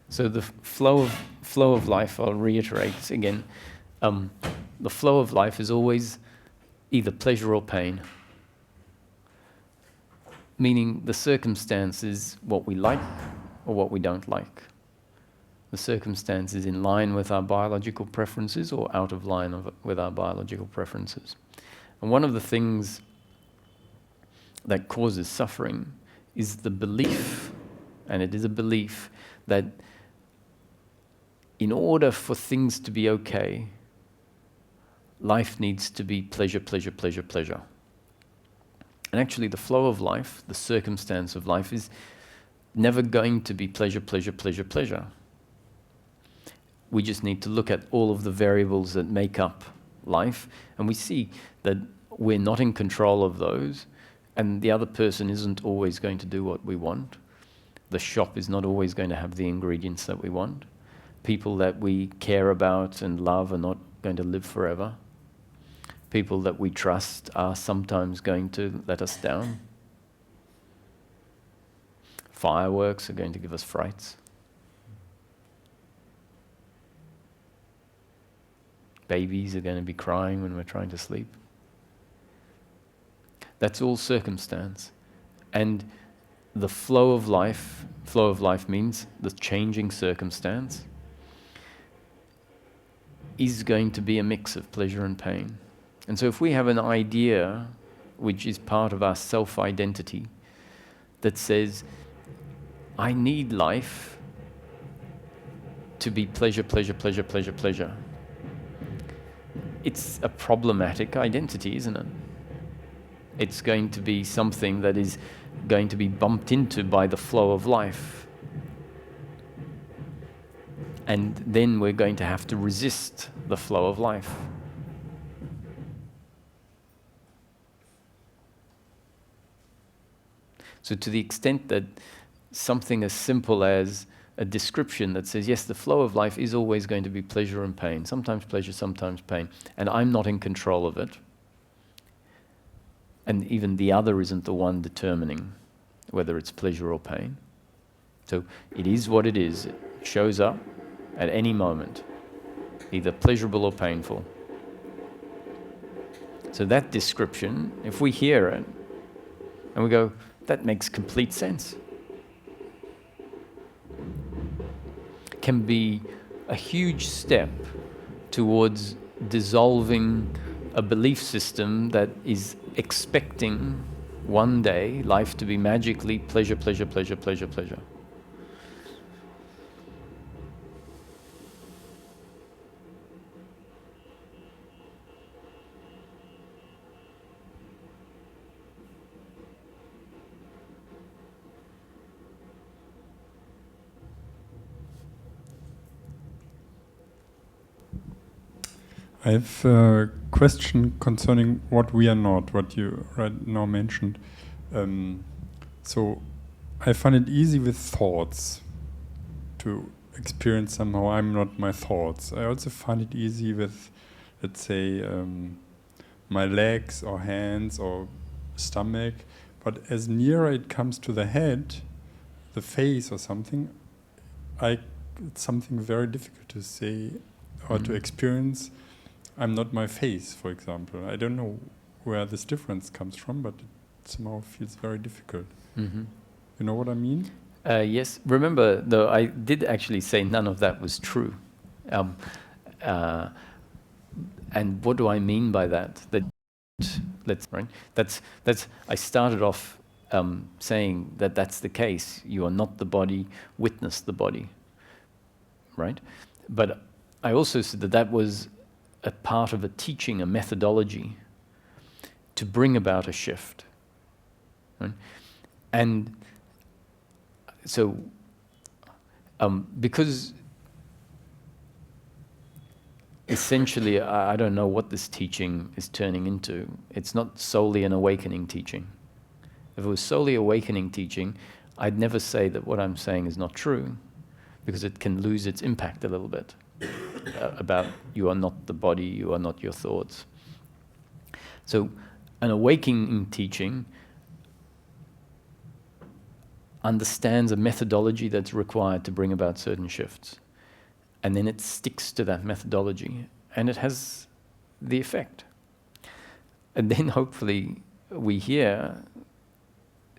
So the flow of life, I'll reiterate again, the flow of life is always either pleasure or pain. Meaning the circumstance is what we like or what we don't like. The circumstance is in line with our biological preferences or out of line with our biological preferences. And one of the things that causes suffering is the belief, and it is a belief, that in order for things to be okay, life needs to be pleasure, pleasure, pleasure, pleasure. And actually the flow of life, the circumstance of life, is never going to be pleasure, pleasure, pleasure, pleasure. We just need to look at all of the variables that make up life, and we see that we're not in control of those, and the other person isn't always going to do what we want. The shop is not always going to have the ingredients that we want. People that we care about and love are not going to live forever. People that we trust are sometimes going to let us down. Fireworks are going to give us frights. Babies are going to be crying when we're trying to sleep. That's all circumstance. And the flow of life means the changing circumstance, is going to be a mix of pleasure and pain. And so if we have an idea, which is part of our self-identity, that says, I need life to be pleasure, pleasure, pleasure, pleasure, pleasure, it's a problematic identity, isn't it? It's going to be something that is going to be bumped into by the flow of life. And then we're going to have to resist the flow of life. So to the extent that something as simple as a description that says, yes, the flow of life is always going to be pleasure and pain, sometimes pleasure, sometimes pain, and I'm not in control of it. And even the other isn't the one determining whether it's pleasure or pain. So it is what it is. It shows up at any moment, either pleasurable or painful. So that description, if we hear it and we go, that makes complete sense, can be a huge step towards dissolving a belief system that is expecting one day life to be magically pleasure, pleasure, pleasure, pleasure, pleasure. I have a question concerning what we are not, what you right now mentioned. So I find it easy with thoughts to experience somehow I'm not my thoughts. I also find it easy with, let's say, my legs or hands or stomach. But as nearer it comes to the head, the face or something, it's something very difficult to say or to experience. I'm not my face, for example. I don't know where this difference comes from, but it somehow feels very difficult. Mm-hmm. You know what I mean? Yes. Remember, though, I did actually say none of that was true. And what do I mean by that? That's. I started off saying that that's the case. You are not the body. Witness the body. Right. But I also said that was a part of a teaching, a methodology to bring about a shift. Right? And so, because essentially, I don't know what this teaching is turning into. It's not solely an awakening teaching. If it was solely awakening teaching, I'd never say that what I'm saying is not true, because it can lose its impact a little bit. About you are not the body, you are not your thoughts. So an awakening teaching understands a methodology that's required to bring about certain shifts. And then it sticks to that methodology and it has the effect. And then hopefully we hear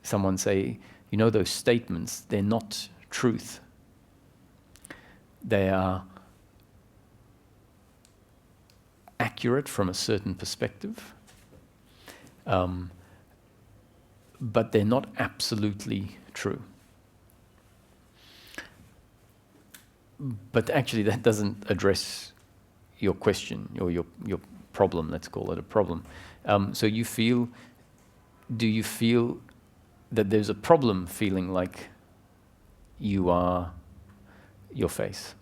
someone say, you know, those statements, they're not truth. They are accurate from a certain perspective, but they're not absolutely true. But actually that doesn't address your question or your problem, let's call it a problem. So do you feel that there's a problem feeling like you are your face?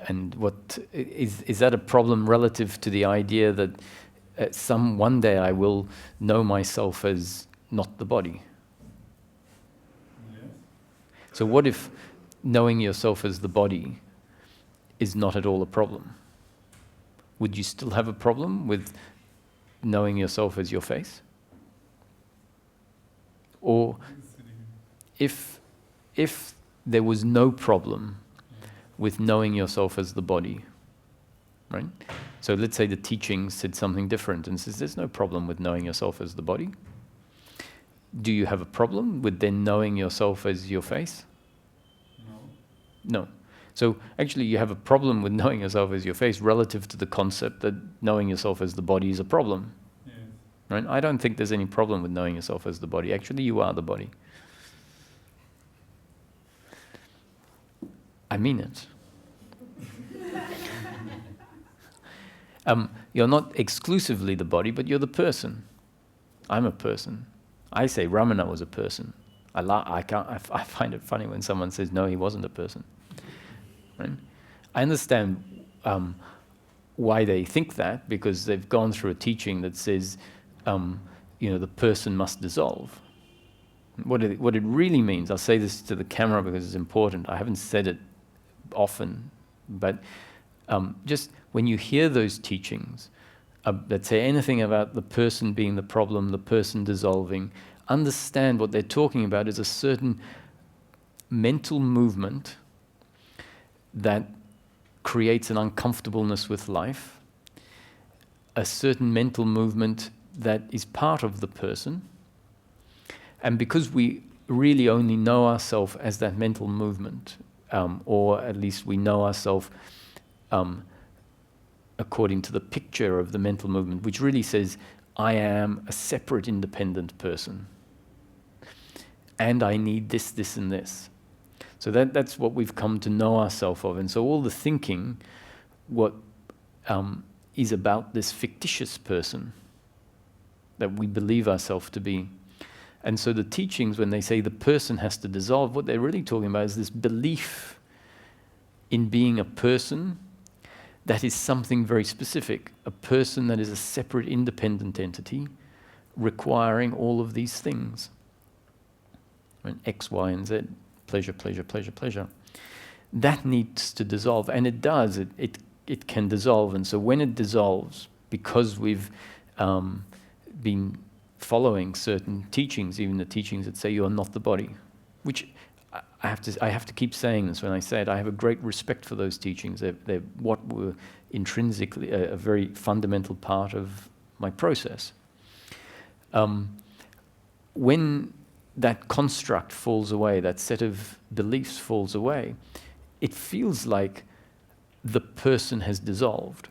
And what is that a problem relative to the idea that one day I will know myself as not the body? Yes. So what if knowing yourself as the body is not at all a problem? Would you still have a problem with knowing yourself as your face? Or if there was no problem with knowing yourself as the body, right? So let's say the teaching said something different and says there's no problem with knowing yourself as the body. Do you have a problem with then knowing yourself as your face? No. So actually you have a problem with knowing yourself as your face relative to the concept that knowing yourself as the body is a problem. Yes. Right? I don't think there's any problem with knowing yourself as the body. Actually, you are the body. I mean it. You're not exclusively the body, but you're the person. I'm a person. I say Ramana was a person. I find it funny when someone says, no, he wasn't a person. Right? I understand why they think that, because they've gone through a teaching that says, the person must dissolve. What it really means, I'll say this to the camera because it's important. I haven't said it often, but just when you hear those teachings that say anything about the person being the problem, the person dissolving, understand what they're talking about is a certain mental movement that creates an uncomfortableness with life, a certain mental movement that is part of the person. And because we really only know ourselves as that mental movement, or at least we know ourselves according to the picture of the mental movement, which really says, I am a separate, independent person. And I need this, this, and this. So that's what we've come to know ourselves of. And so all the thinking, what is about this fictitious person that we believe ourselves to be. And so the teachings, when they say the person has to dissolve, what they're really talking about is this belief in being a person that is something very specific, a person that is a separate, independent entity requiring all of these things. Right? X, Y, and Z, pleasure, pleasure, pleasure, pleasure. That needs to dissolve, and it does. It can dissolve, and so when it dissolves, because we've been following certain teachings, even the teachings that say you are not the body, which I have to keep saying this when I say it. I have a great respect for those teachings. They're what were intrinsically a very fundamental part of my process. When that construct falls away, that set of beliefs falls away, it feels like the person has dissolved.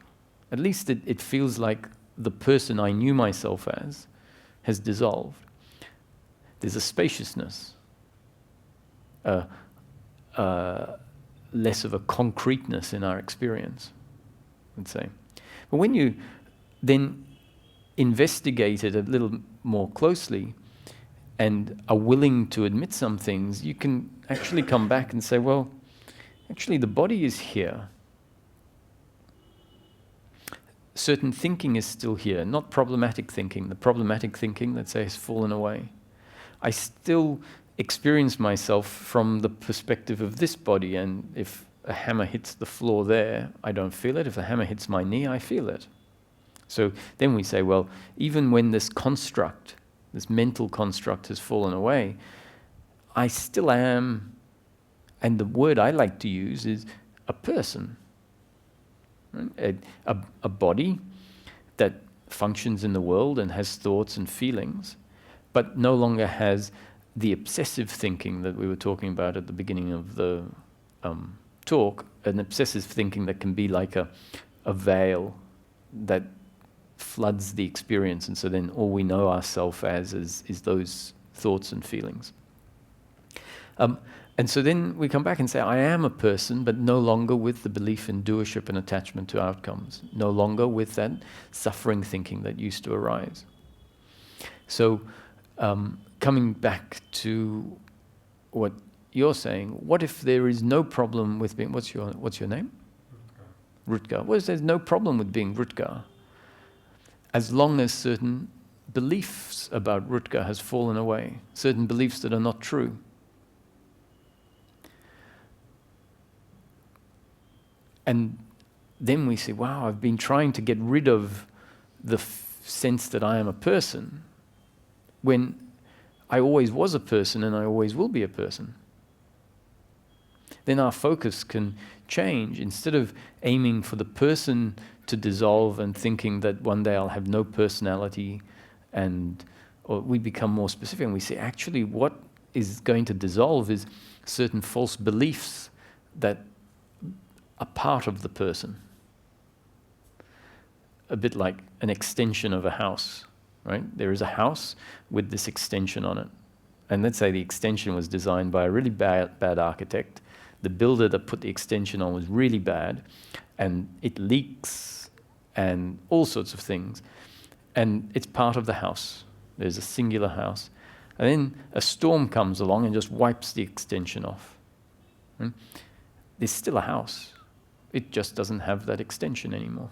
At least it feels like the person I knew myself as has dissolved. There's a spaciousness, less of a concreteness in our experience, I'd say. But when you then investigate it a little more closely and are willing to admit some things, you can actually come back and say, well, actually the body is here. Certain thinking is still here, not problematic thinking. The problematic thinking, let's say, has fallen away. I still experience myself from the perspective of this body, and if a hammer hits the floor there, I don't feel it. If a hammer hits my knee, I feel it. So then we say, well, even when this construct, this mental construct has fallen away, I still am, and the word I like to use is a person. A body that functions in the world and has thoughts and feelings, but no longer has the obsessive thinking that we were talking about at the beginning of the talk, an obsessive thinking that can be like a veil that floods the experience, and so then all we know ourselves as is those thoughts and feelings. And so then we come back and say, I am a person, but no longer with the belief in doership and attachment to outcomes, no longer with that suffering thinking that used to arise. So coming back to what you're saying, what if there is no problem with being, what's your name? Rutger. What if there's no problem with being Rutger? As long as certain beliefs about Rutger has fallen away, certain beliefs that are not true. And then we say, wow, I've been trying to get rid of the sense that I am a person when I always was a person and I always will be a person. Then our focus can change. Instead of aiming for the person to dissolve and thinking that one day I'll have no personality, or we become more specific and we say, actually, what is going to dissolve is certain false beliefs that a part of the person, a bit like an extension of a house, right? There is a house with this extension on it. And let's say the extension was designed by a really bad architect. The builder that put the extension on was really bad, and it leaks and all sorts of things. And it's part of the house. There's a singular house. And then a storm comes along and just wipes the extension off. Right? There's still a house. It just doesn't have that extension anymore.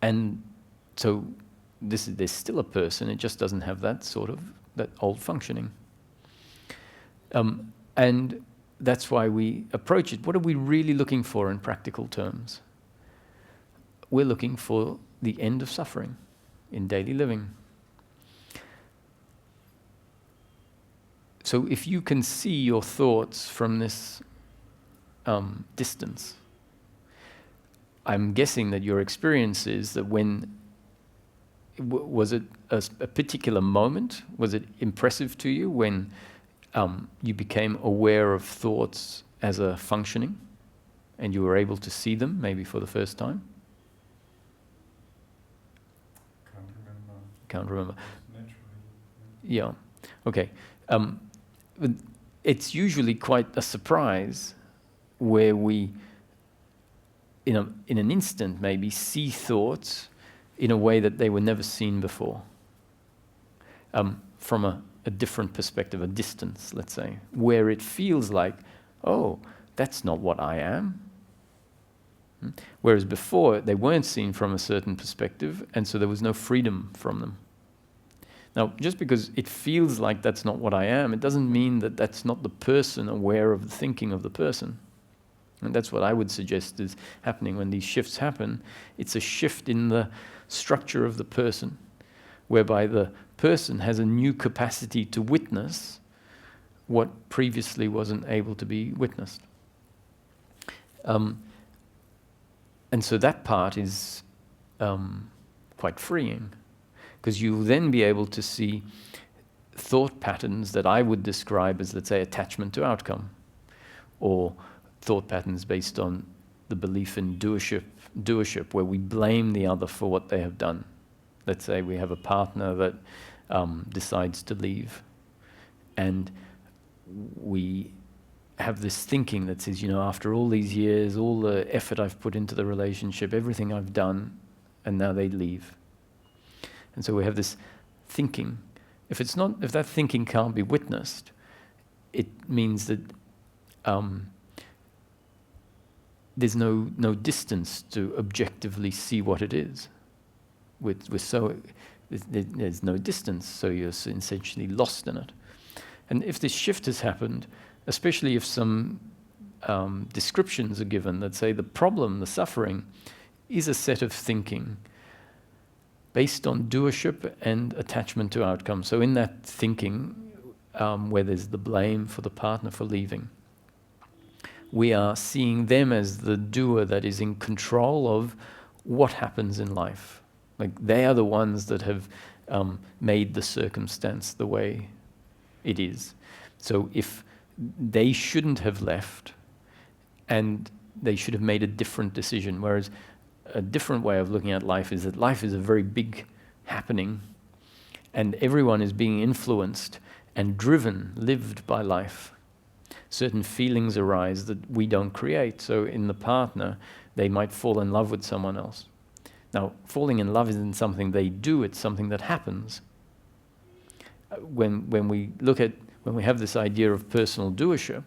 And so there's still a person, it just doesn't have that sort of that old functioning. And that's why we approach it. What are we really looking for in practical terms? We're looking for the end of suffering in daily living. So if you can see your thoughts from this distance, I'm guessing that your experience is that when, was it a particular moment? Was it impressive to you when you became aware of thoughts as a functioning and you were able to see them maybe for the first time? Can't remember. Naturally. Yeah. Okay. It's usually quite a surprise where we, in an instant, maybe see thoughts in a way that they were never seen before, from a different perspective, a distance, let's say, where it feels like, oh, that's not what I am. Whereas before, they weren't seen from a certain perspective, and so there was no freedom from them. Now, just because it feels like that's not what I am, it doesn't mean that that's not the person aware of the thinking of the person. And that's what I would suggest is happening when these shifts happen. It's a shift in the structure of the person, whereby the person has a new capacity to witness what previously wasn't able to be witnessed. And so that part is quite freeing, because you'll then be able to see thought patterns that I would describe as, let's say, attachment to outcome, or thought patterns based on the belief in doership, where we blame the other for what they have done. Let's say we have a partner that decides to leave, and we have this thinking that says, after all these years, all the effort I've put into the relationship, everything I've done, and now they leave. And so we have this thinking. If that thinking can't be witnessed, it means that there's no distance to objectively see what it is. There's no distance, so you're essentially lost in it. And if this shift has happened, especially if some descriptions are given that say the problem, the suffering, is a set of thinking based on doership and attachment to outcome. So in that thinking, where there's the blame for the partner for leaving, we are seeing them as the doer that is in control of what happens in life. Like they are the ones that have made the circumstance the way it is. So if they shouldn't have left, and they should have made a different decision, whereas a different way of looking at life is that life is a very big happening, and everyone is being influenced and lived by life. Certain feelings arise that we don't create. So in the partner, they might fall in love with someone else. Now, falling in love isn't something they do, it's something that happens. When we have this idea of personal doership,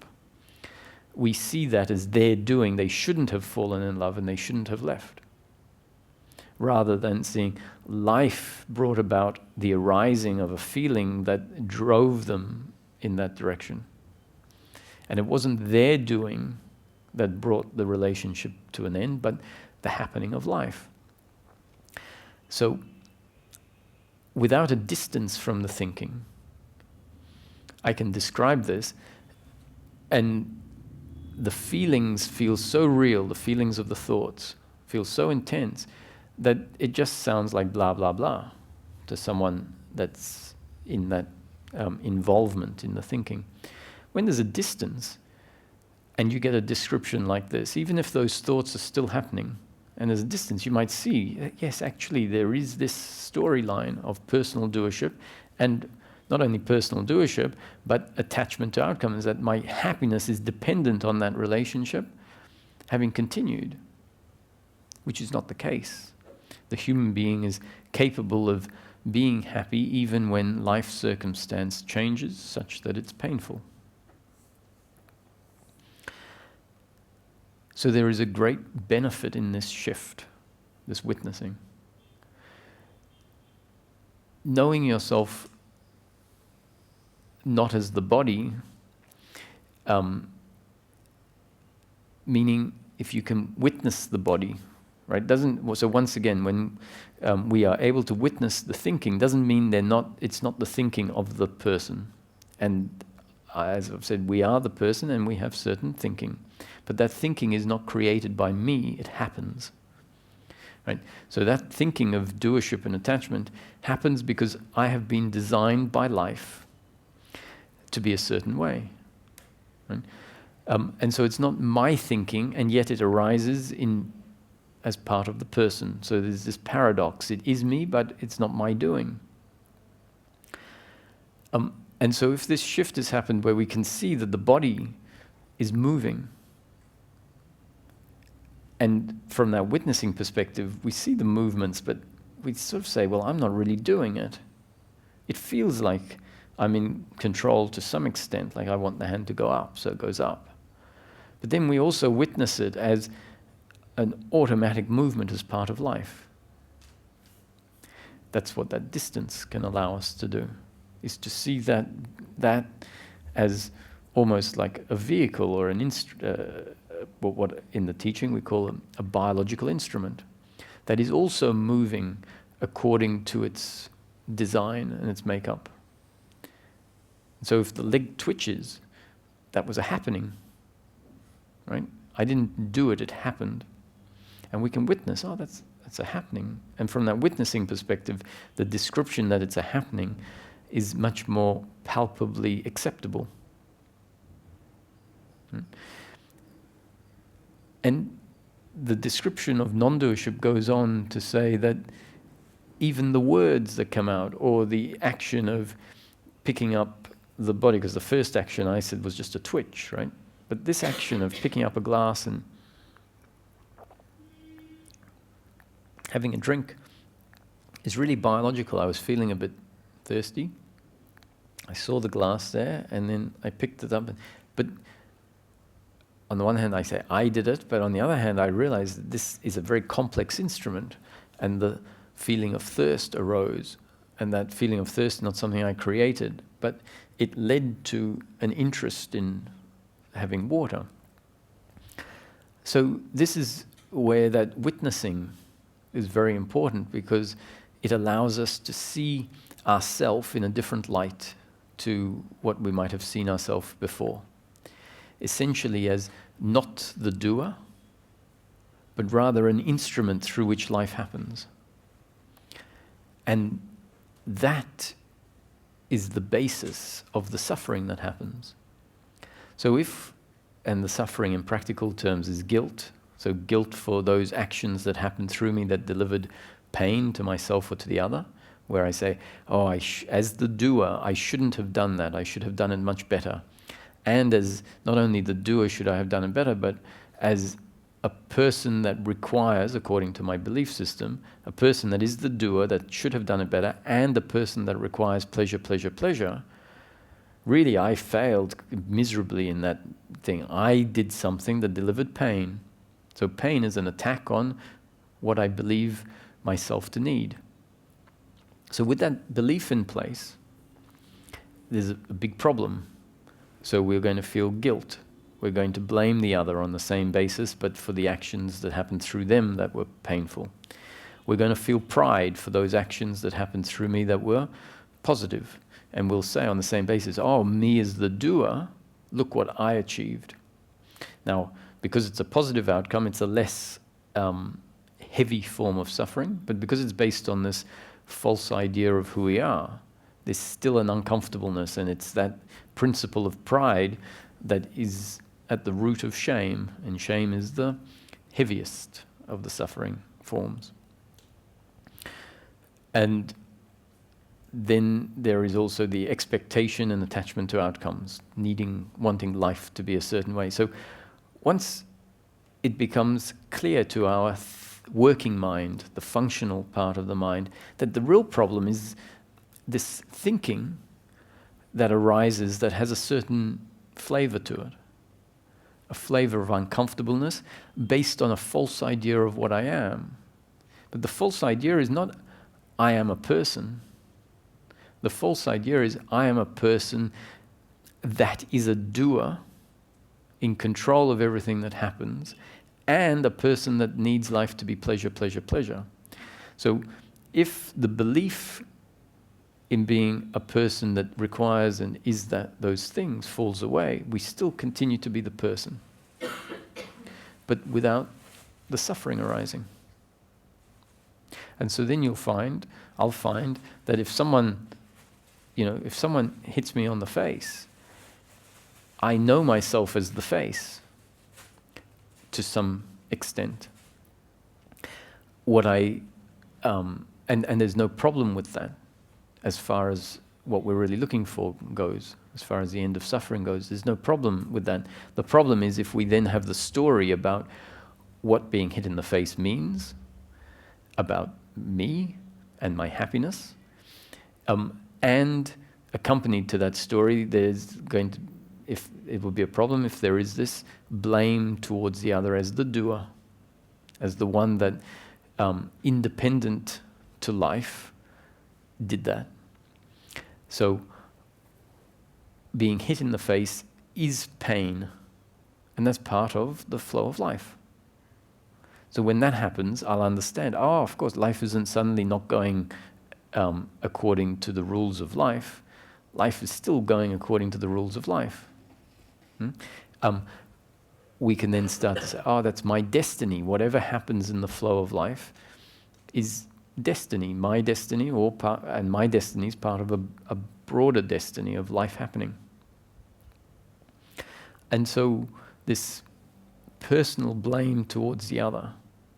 we see that as their doing. They shouldn't have fallen in love and they shouldn't have left. Rather than seeing life brought about the arising of a feeling that drove them in that direction. And it wasn't their doing that brought the relationship to an end, but the happening of life. So, without a distance from the thinking, I can describe this, and the feelings feel so real, the feelings of the thoughts feel so intense, that it just sounds like blah, blah, blah to someone that's in that involvement in the thinking. When there's a distance, and you get a description like this, even if those thoughts are still happening, and there's a distance, you might see, yes, actually there is this storyline of personal doership, and not only personal doership, but attachment to outcomes, that my happiness is dependent on that relationship having continued, which is not the case. The human being is capable of being happy even when life circumstance changes such that it's painful. So there is a great benefit in this shift, this witnessing. Knowing yourself not as the body, meaning if you can witness the body, right? So once again, when we are able to witness the thinking, doesn't mean it's not the thinking of the person. And as I've said, we are the person and we have certain thinking. But that thinking is not created by me, it happens. Right? So that thinking of doership and attachment happens because I have been designed by life to be a certain way. Right? And so it's not my thinking, and yet it arises as part of the person. So there's this paradox. It is me, but it's not my doing. And so if this shift has happened where we can see that the body is moving, and from that witnessing perspective, we see the movements, but we sort of say, well, I'm not really doing it. It feels like I'm in control to some extent, like I want the hand to go up, so it goes up. But then we also witness it as an automatic movement as part of life. That's what that distance can allow us to do, is to see that as almost like a vehicle or what in the teaching we call a biological instrument that is also moving according to its design and its makeup. So if the leg twitches, that was a happening, right? I didn't do it, it happened. And we can witness, oh, that's a happening. And from that witnessing perspective, the description that it's a happening is much more palpably acceptable. And the description of non-doership goes on to say that even the words that come out, or the action of picking up the body, because the first action I said was just a twitch, right? But this action of picking up a glass and having a drink is really biological. I was feeling a bit thirsty. I saw the glass there, and then I picked it up. But on the one hand, I say I did it, but on the other hand, I realized that this is a very complex instrument, and the feeling of thirst arose. And that feeling of thirst is not something I created, but it led to an interest in having water. So this is where that witnessing is very important, because it allows us to see ourselves in a different light to what we might have seen ourselves before. Essentially as not the doer, but rather an instrument through which life happens. And that is the basis of the suffering that happens. So and the suffering in practical terms is guilt, so guilt for those actions that happened through me that delivered pain to myself or to the other, where I say, oh, as the doer, I shouldn't have done that, I should have done it much better. And as not only the doer should I have done it better, but as a person that requires, according to my belief system, a person that is the doer that should have done it better, and the person that requires pleasure, pleasure, pleasure, really I failed miserably in that thing. I did something that delivered pain. So pain is an attack on what I believe myself to need. So with that belief in place, there's a big problem. So we're going to feel guilt. We're going to blame the other on the same basis, but for the actions that happened through them that were painful. We're going to feel pride for those actions that happened through me that were positive. And we'll say on the same basis, oh, me as the doer, look what I achieved. Now, because it's a positive outcome, it's a less heavy form of suffering, but because it's based on this false idea of who we are, there's still an uncomfortableness, and it's that principle of pride that is at the root of shame, and shame is the heaviest of the suffering forms. And then there is also the expectation and attachment to outcomes, wanting life to be a certain way. So once it becomes clear to our working mind, the functional part of the mind, that the real problem is this thinking that arises that has a certain flavor to it, a flavor of uncomfortableness based on a false idea of what I am. But the false idea is not I am a person, The false idea is I am a person that is a doer in control of everything that happens, and a person that needs life to be pleasure, pleasure, pleasure. So if the belief in being a person that requires and is that those things falls away, we still continue to be the person, but without the suffering arising. And so then I'll find that if someone hits me on the face, I know myself as the face to some extent. And there's no problem with that as far as what we're really looking for goes, as far as the end of suffering goes. There's no problem with that. The problem is if we then have the story about what being hit in the face means, about me and my happiness, and accompanied to that story, if it would be a problem if there is this blame towards the other as the doer, as the one that, independent to life, did that. So being hit in the face is pain, and that's part of the flow of life. So when that happens, I'll understand, of course, life isn't suddenly not going according to the rules of life. Life is still going according to the rules of life. We can then start to say, that's my destiny. Whatever happens in the flow of life is destiny, my destiny, and my destiny is part of a broader destiny of life happening. And so this personal blame towards the other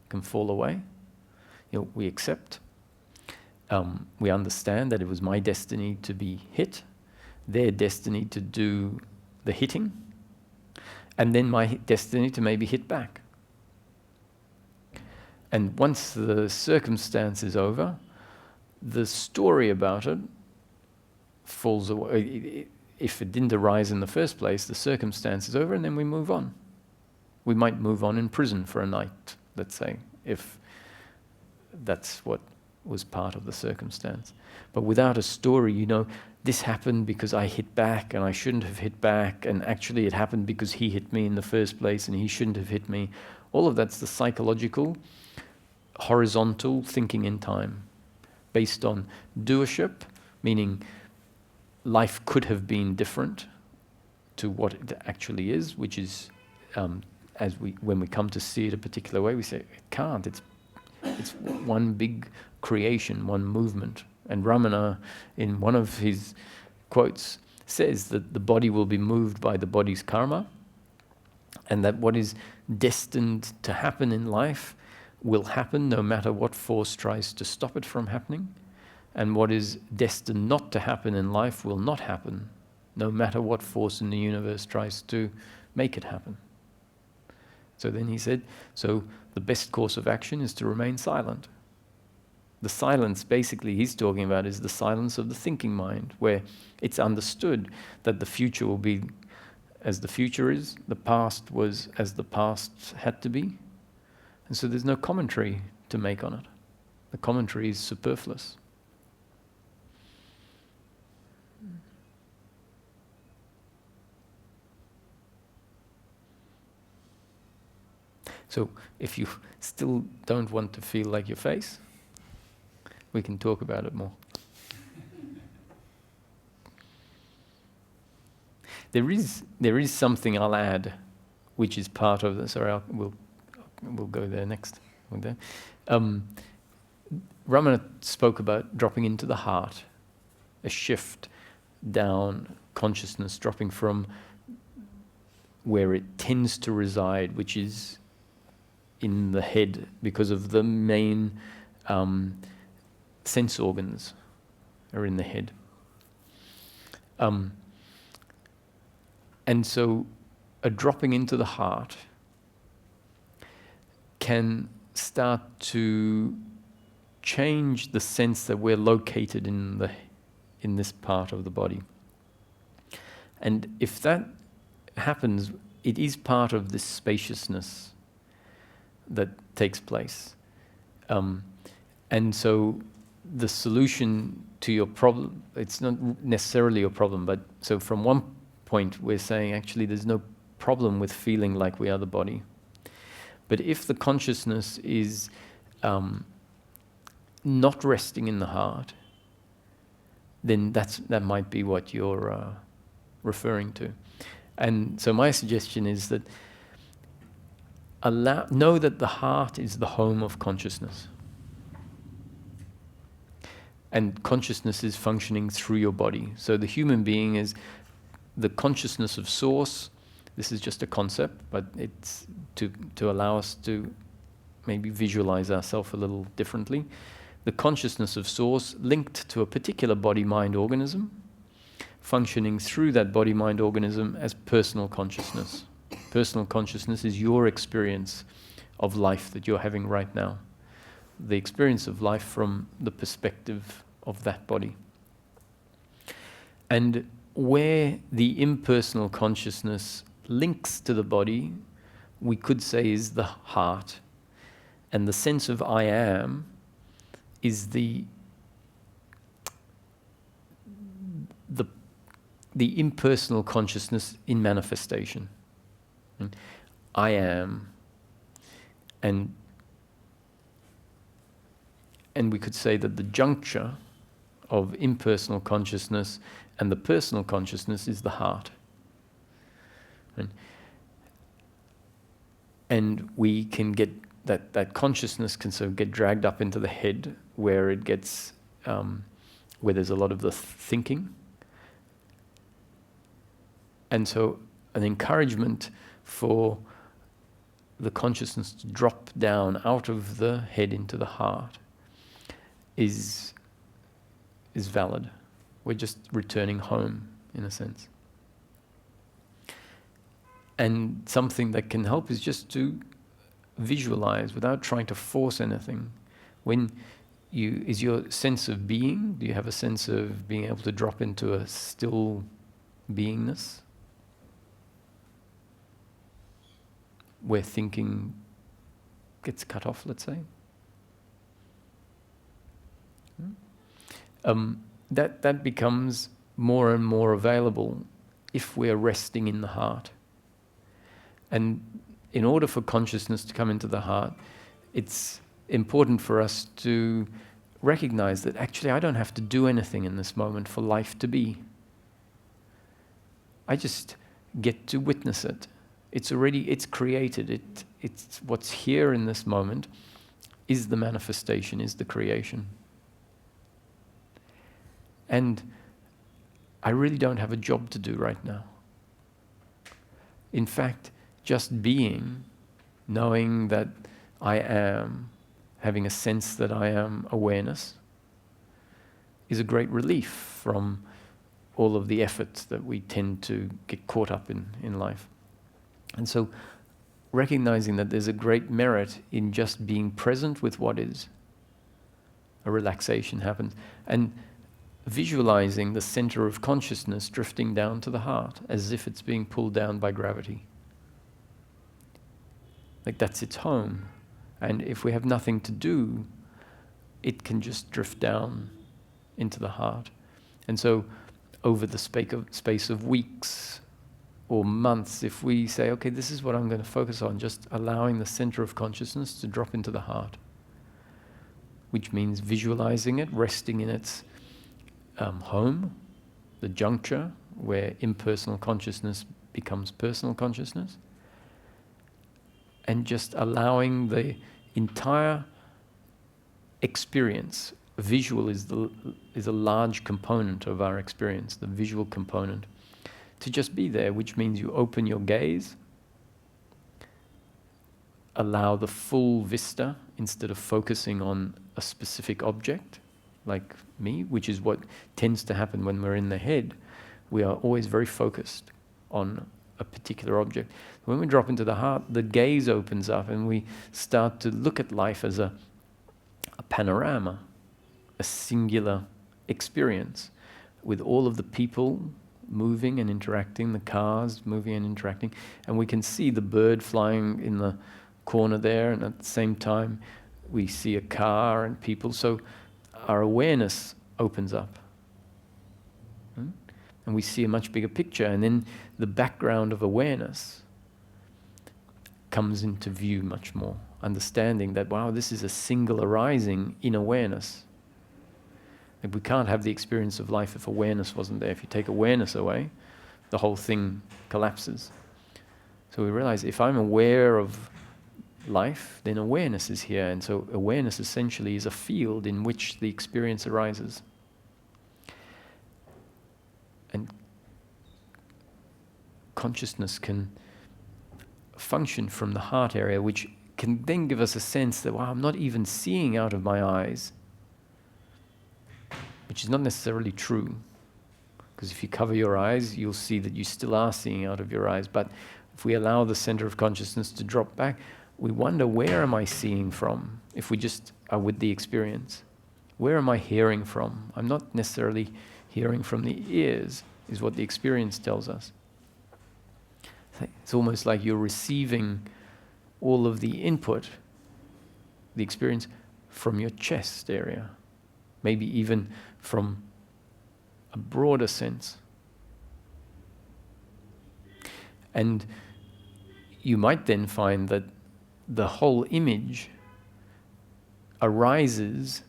can fall away. We accept. We understand that it was my destiny to be hit, their destiny to do the hitting, and then my destiny to maybe hit back. And once the circumstance is over, the story about it falls away. If it didn't arise in the first place, the circumstance is over, and then we move on. We might move on in prison for a night, let's say, if that's what was part of the circumstance. But without a story, this happened because I hit back and I shouldn't have hit back, and actually it happened because he hit me in the first place and he shouldn't have hit me. All of that's the psychological, horizontal thinking in time, based on doership, meaning life could have been different to what it actually is, which is, when we come to see it a particular way, we say, it can't. It's one big creation, one movement. And Ramana, in one of his quotes, says that the body will be moved by the body's karma, and that what is destined to happen in life will happen no matter what force tries to stop it from happening, and what is destined not to happen in life will not happen no matter what force in the universe tries to make it happen. So then he said, the best course of action is to remain silent. The silence, basically, he's talking about is the silence of the thinking mind, where it's understood that the future will be as the future is, the past was as the past had to be, and so there's no commentary to make on it. The commentary is superfluous. So if you still don't want to feel like your face, we can talk about it more. There is something I'll add, which is part of the. Sorry, we'll go there next. Ramana spoke about dropping into the heart, a shift down consciousness, dropping from where it tends to reside, which is in the head, because of the main sense organs are in the head. And so a dropping into the heart can start to change the sense that we're located in this part of the body. And if that happens, it is part of this spaciousness that takes place. And so the solution to your problem, it's not necessarily your problem, but so from one point we're saying actually there's no problem with feeling like we are the body. But if the consciousness is not resting in the heart, then that might be what you're referring to. And so my suggestion is that know that the heart is the home of consciousness. And consciousness is functioning through your body. So the human being is the consciousness of source. This is just a concept, but it's to allow us to maybe visualize ourselves a little differently. The consciousness of source linked to a particular body-mind organism, functioning through that body-mind organism as personal consciousness. Personal consciousness is your experience of life that you're having right now. The experience of life from the perspective of that body. And where the impersonal consciousness links to the body, we could say is the heart. And the sense of I am is the impersonal consciousness in manifestation. I am. And we could say that the juncture of impersonal consciousness and the personal consciousness is the heart. And we can get that consciousness can sort of get dragged up into the head where it gets, where there's a lot of the thinking. And so an encouragement for the consciousness to drop down out of the head into the heart is valid. We're just returning home, in a sense. And something that can help is just to visualize without trying to force anything. Is your sense of being, do you have a sense of being able to drop into a still beingness? Where thinking gets cut off, let's say. That becomes more and more available if we're resting in the heart. And in order for consciousness to come into the heart, it's important for us to recognize that actually I don't have to do anything in this moment for life to be. I just get to witness it. It's created. It's what's here in this moment is the manifestation, is the creation. And I really don't have a job to do right now. In fact, just being, knowing that I am, having a sense that I am awareness, is a great relief from all of the efforts that we tend to get caught up in life. And so recognizing that there's a great merit in just being present with what is, a relaxation happens. And visualizing the center of consciousness drifting down to the heart as if it's being pulled down by gravity. Like that's its home. And if we have nothing to do, it can just drift down into the heart. And so over the space of weeks or months, if we say, okay, this is what I'm going to focus on, just allowing the center of consciousness to drop into the heart, which means visualizing it, resting in its home, the juncture where impersonal consciousness becomes personal consciousness, and just allowing the entire experience. Visual is a large component of our experience, the visual component, to just be there, which means you open your gaze, allow the full vista instead of focusing on a specific object, like me, which is what tends to happen when we're in the head. We are always very focused on a particular object. When we drop into the heart, the gaze opens up and we start to look at life as a panorama, a singular experience with all of the people moving and interacting, the cars moving and interacting, and we can see the bird flying in the corner there, and at the same time we see a car and people. So our awareness opens up. And we see a much bigger picture, and then the background of awareness comes into view much more. Understanding that, wow, this is a single arising in awareness. Like, we can't have the experience of life if awareness wasn't there. If you take awareness away, the whole thing collapses. So we realize if I'm aware of life, then awareness is here. And so awareness essentially is a field in which the experience arises. And consciousness can function from the heart area, which can then give us a sense that, wow, I'm not even seeing out of my eyes, which is not necessarily true. Because if you cover your eyes, you'll see that you still are seeing out of your eyes. But if we allow the center of consciousness to drop back, we wonder, where am I seeing from? If we just are with the experience, where am I hearing from? I'm not necessarily hearing from the ears, is what the experience tells us. It's almost like you're receiving all of the input, the experience, from your chest area, maybe even from a broader sense. And you might then find that the whole image arises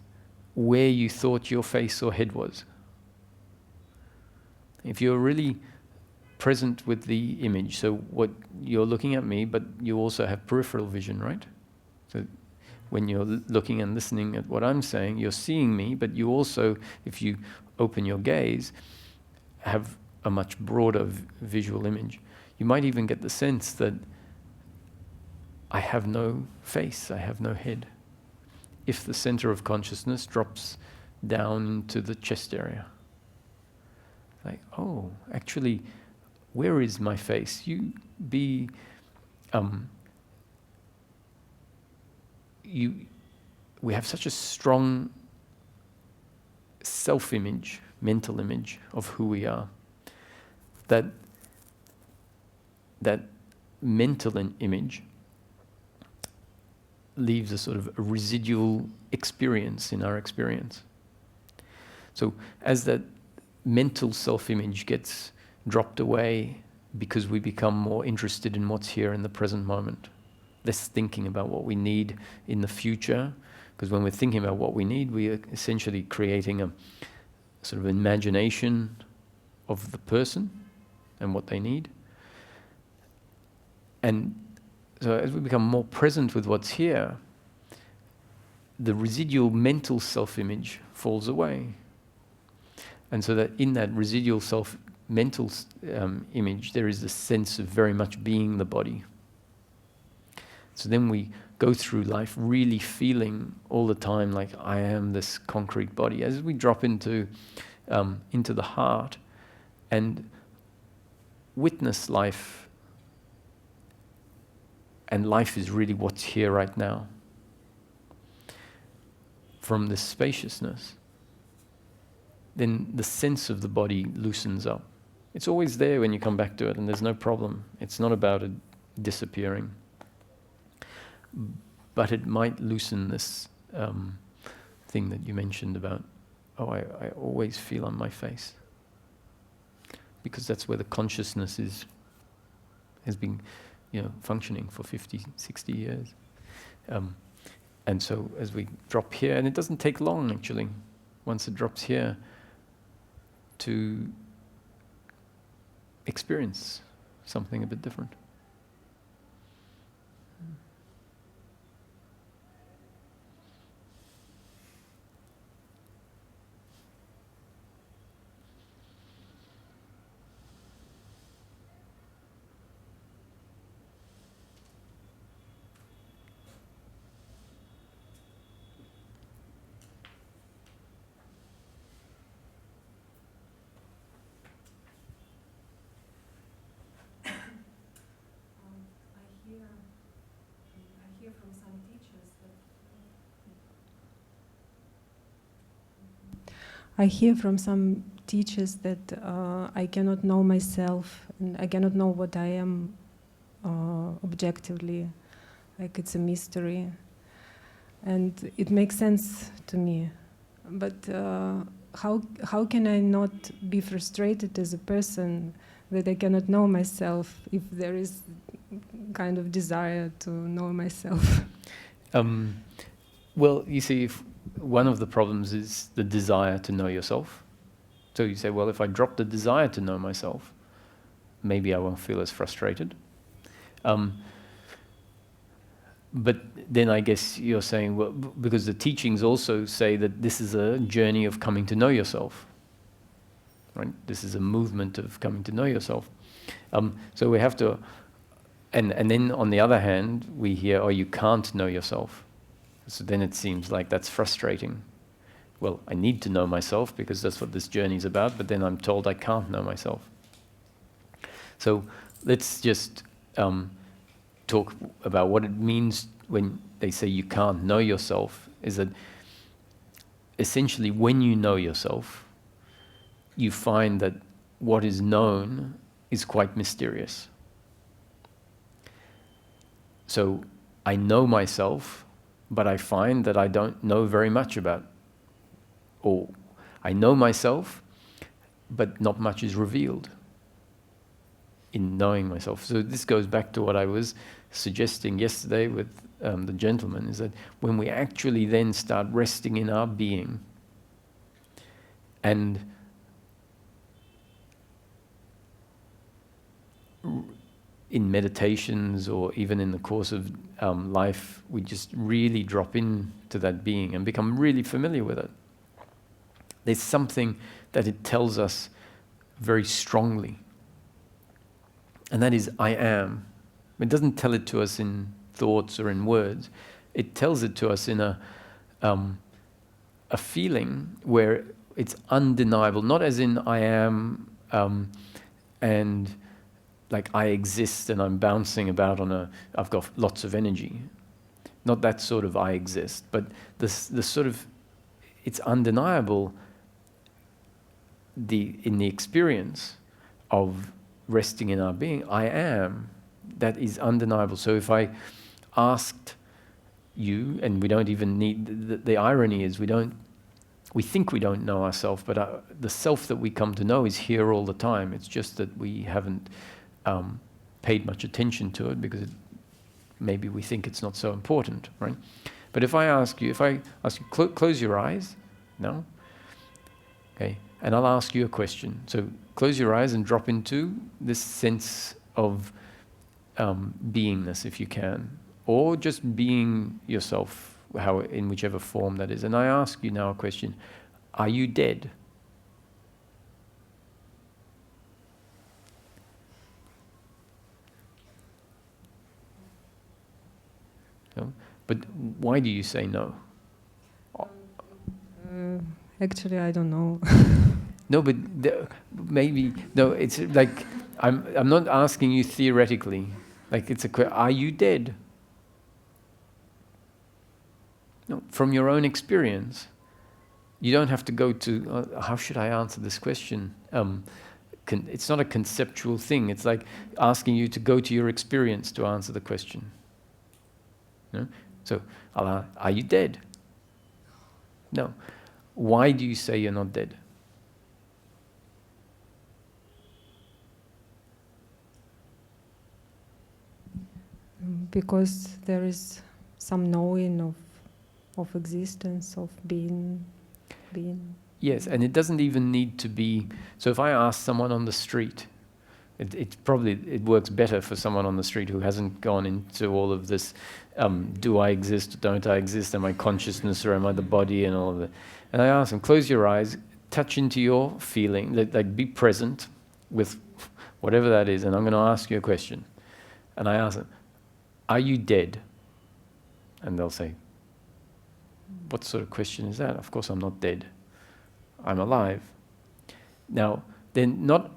where you thought your face or head was. If you're really present with the image, so what you're looking at me, but you also have peripheral vision, right? So when you're looking and listening at what I'm saying, you're seeing me, but you also, if you open your gaze, have a much broader visual image. You might even get the sense that I have no face, I have no head, if the center of consciousness drops down into the chest area. Like, oh, actually, where is my face? We have such a strong self-image, mental image of who we are, that mental image leaves a sort of a residual experience in our experience. So as that mental self-image gets dropped away because we become more interested in what's here in the present moment, less thinking about what we need in the future, because when we're thinking about what we need, we are essentially creating a sort of imagination of the person and what they need. And so as we become more present with what's here, the residual mental self-image falls away. And so that in that residual mental image, there is a sense of very much being the body. So then we go through life really feeling all the time like I am this concrete body. As we drop into the heart and witness life, and life is really what's here right now, from this spaciousness, then the sense of the body loosens up. It's always there when you come back to it, and there's no problem. It's not about it disappearing. But it might loosen this thing that you mentioned about, I always feel on my face. Because that's where the consciousness has been functioning for 50, 60 years. And so as we drop here, and it doesn't take long actually, once it drops here, to experience something a bit different. I hear from some teachers that I cannot know myself, and I cannot know what I am objectively, like it's a mystery. And it makes sense to me. But how can I not be frustrated as a person that I cannot know myself if there is kind of desire to know myself? Well, you see, if one of the problems is the desire to know yourself. So you say, well, if I drop the desire to know myself, maybe I won't feel as frustrated. But then I guess you're saying, well, because the teachings also say that this is a journey of coming to know yourself, right? This is a movement of coming to know yourself. So we have to, and then on the other hand, we hear, oh, you can't know yourself. So then it seems like that's frustrating. Well, I need to know myself because that's what this journey is about, but then I'm told I can't know myself. So let's just talk about what it means when they say you can't know yourself, is that essentially when you know yourself, you find that what is known is quite mysterious. So I know myself, but I find that I don't know very much about, or I know myself, but not much is revealed in knowing myself. So this goes back to what I was suggesting yesterday with the gentleman, is that when we actually then start resting in our being and in meditations or even in the course of life, we just really drop into that being and become really familiar with it. There's something that it tells us very strongly, and that is, I am. It doesn't tell it to us in thoughts or in words. It tells it to us in a feeling where it's undeniable, not as in I am and like I exist and I'm bouncing about I've got lots of energy. Not that sort of I exist, but the sort of, it's undeniable in the experience of resting in our being. I am. That is undeniable. So if I asked you, and we don't even need, the irony is we think we don't know ourselves, but the self that we come to know is here all the time. It's just that we haven't paid much attention to it because maybe we think it's not so important, right? But if I ask you, close your eyes, no? Okay, and I'll ask you a question. So close your eyes and drop into this sense of beingness, if you can, or just being yourself, in whichever form that is. And I ask you now a question: are you dead? No? But why do you say no? Actually, I don't know. No, but maybe no. It's like I'm not asking you theoretically. Like it's are you dead? No, from your own experience. You don't have to go to. How should I answer this question? It's not a conceptual thing. It's like asking you to go to your experience to answer the question. No? So, are you dead? No. Why do you say you're not dead? Because there is some knowing of existence, of being. Yes, and it doesn't even need to be. So if I ask someone on the street, it works better for someone on the street who hasn't gone into all of this. Do I exist? Don't I exist? Am I consciousness or am I the body? And all of that. And I ask them, close your eyes, touch into your feeling, like be present with whatever that is. And I'm going to ask you a question. And I ask them, are you dead? And they'll say, what sort of question is that? Of course I'm not dead. I'm alive. Now, then not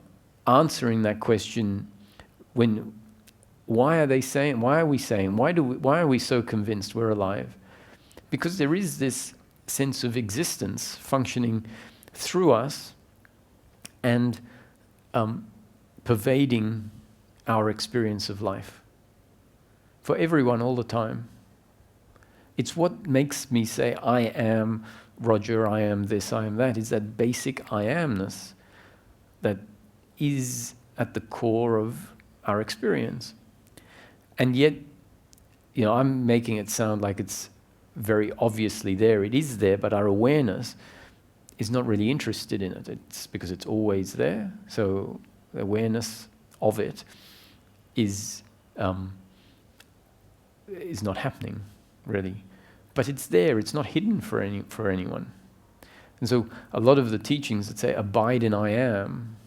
answering that question why are we saying, why are we so convinced we're alive? Because there is this sense of existence functioning through us and pervading our experience of life. For everyone all the time. It's what makes me say I am Roger, I am this, I am that, is that basic I amness that is at the core of our experience. And yet, I'm making it sound like it's very obviously there. It is there, but our awareness is not really interested in it. It's because it's always there. So awareness of it is not happening, really. But it's there. It's not hidden for anyone. And so a lot of the teachings that say abide in I am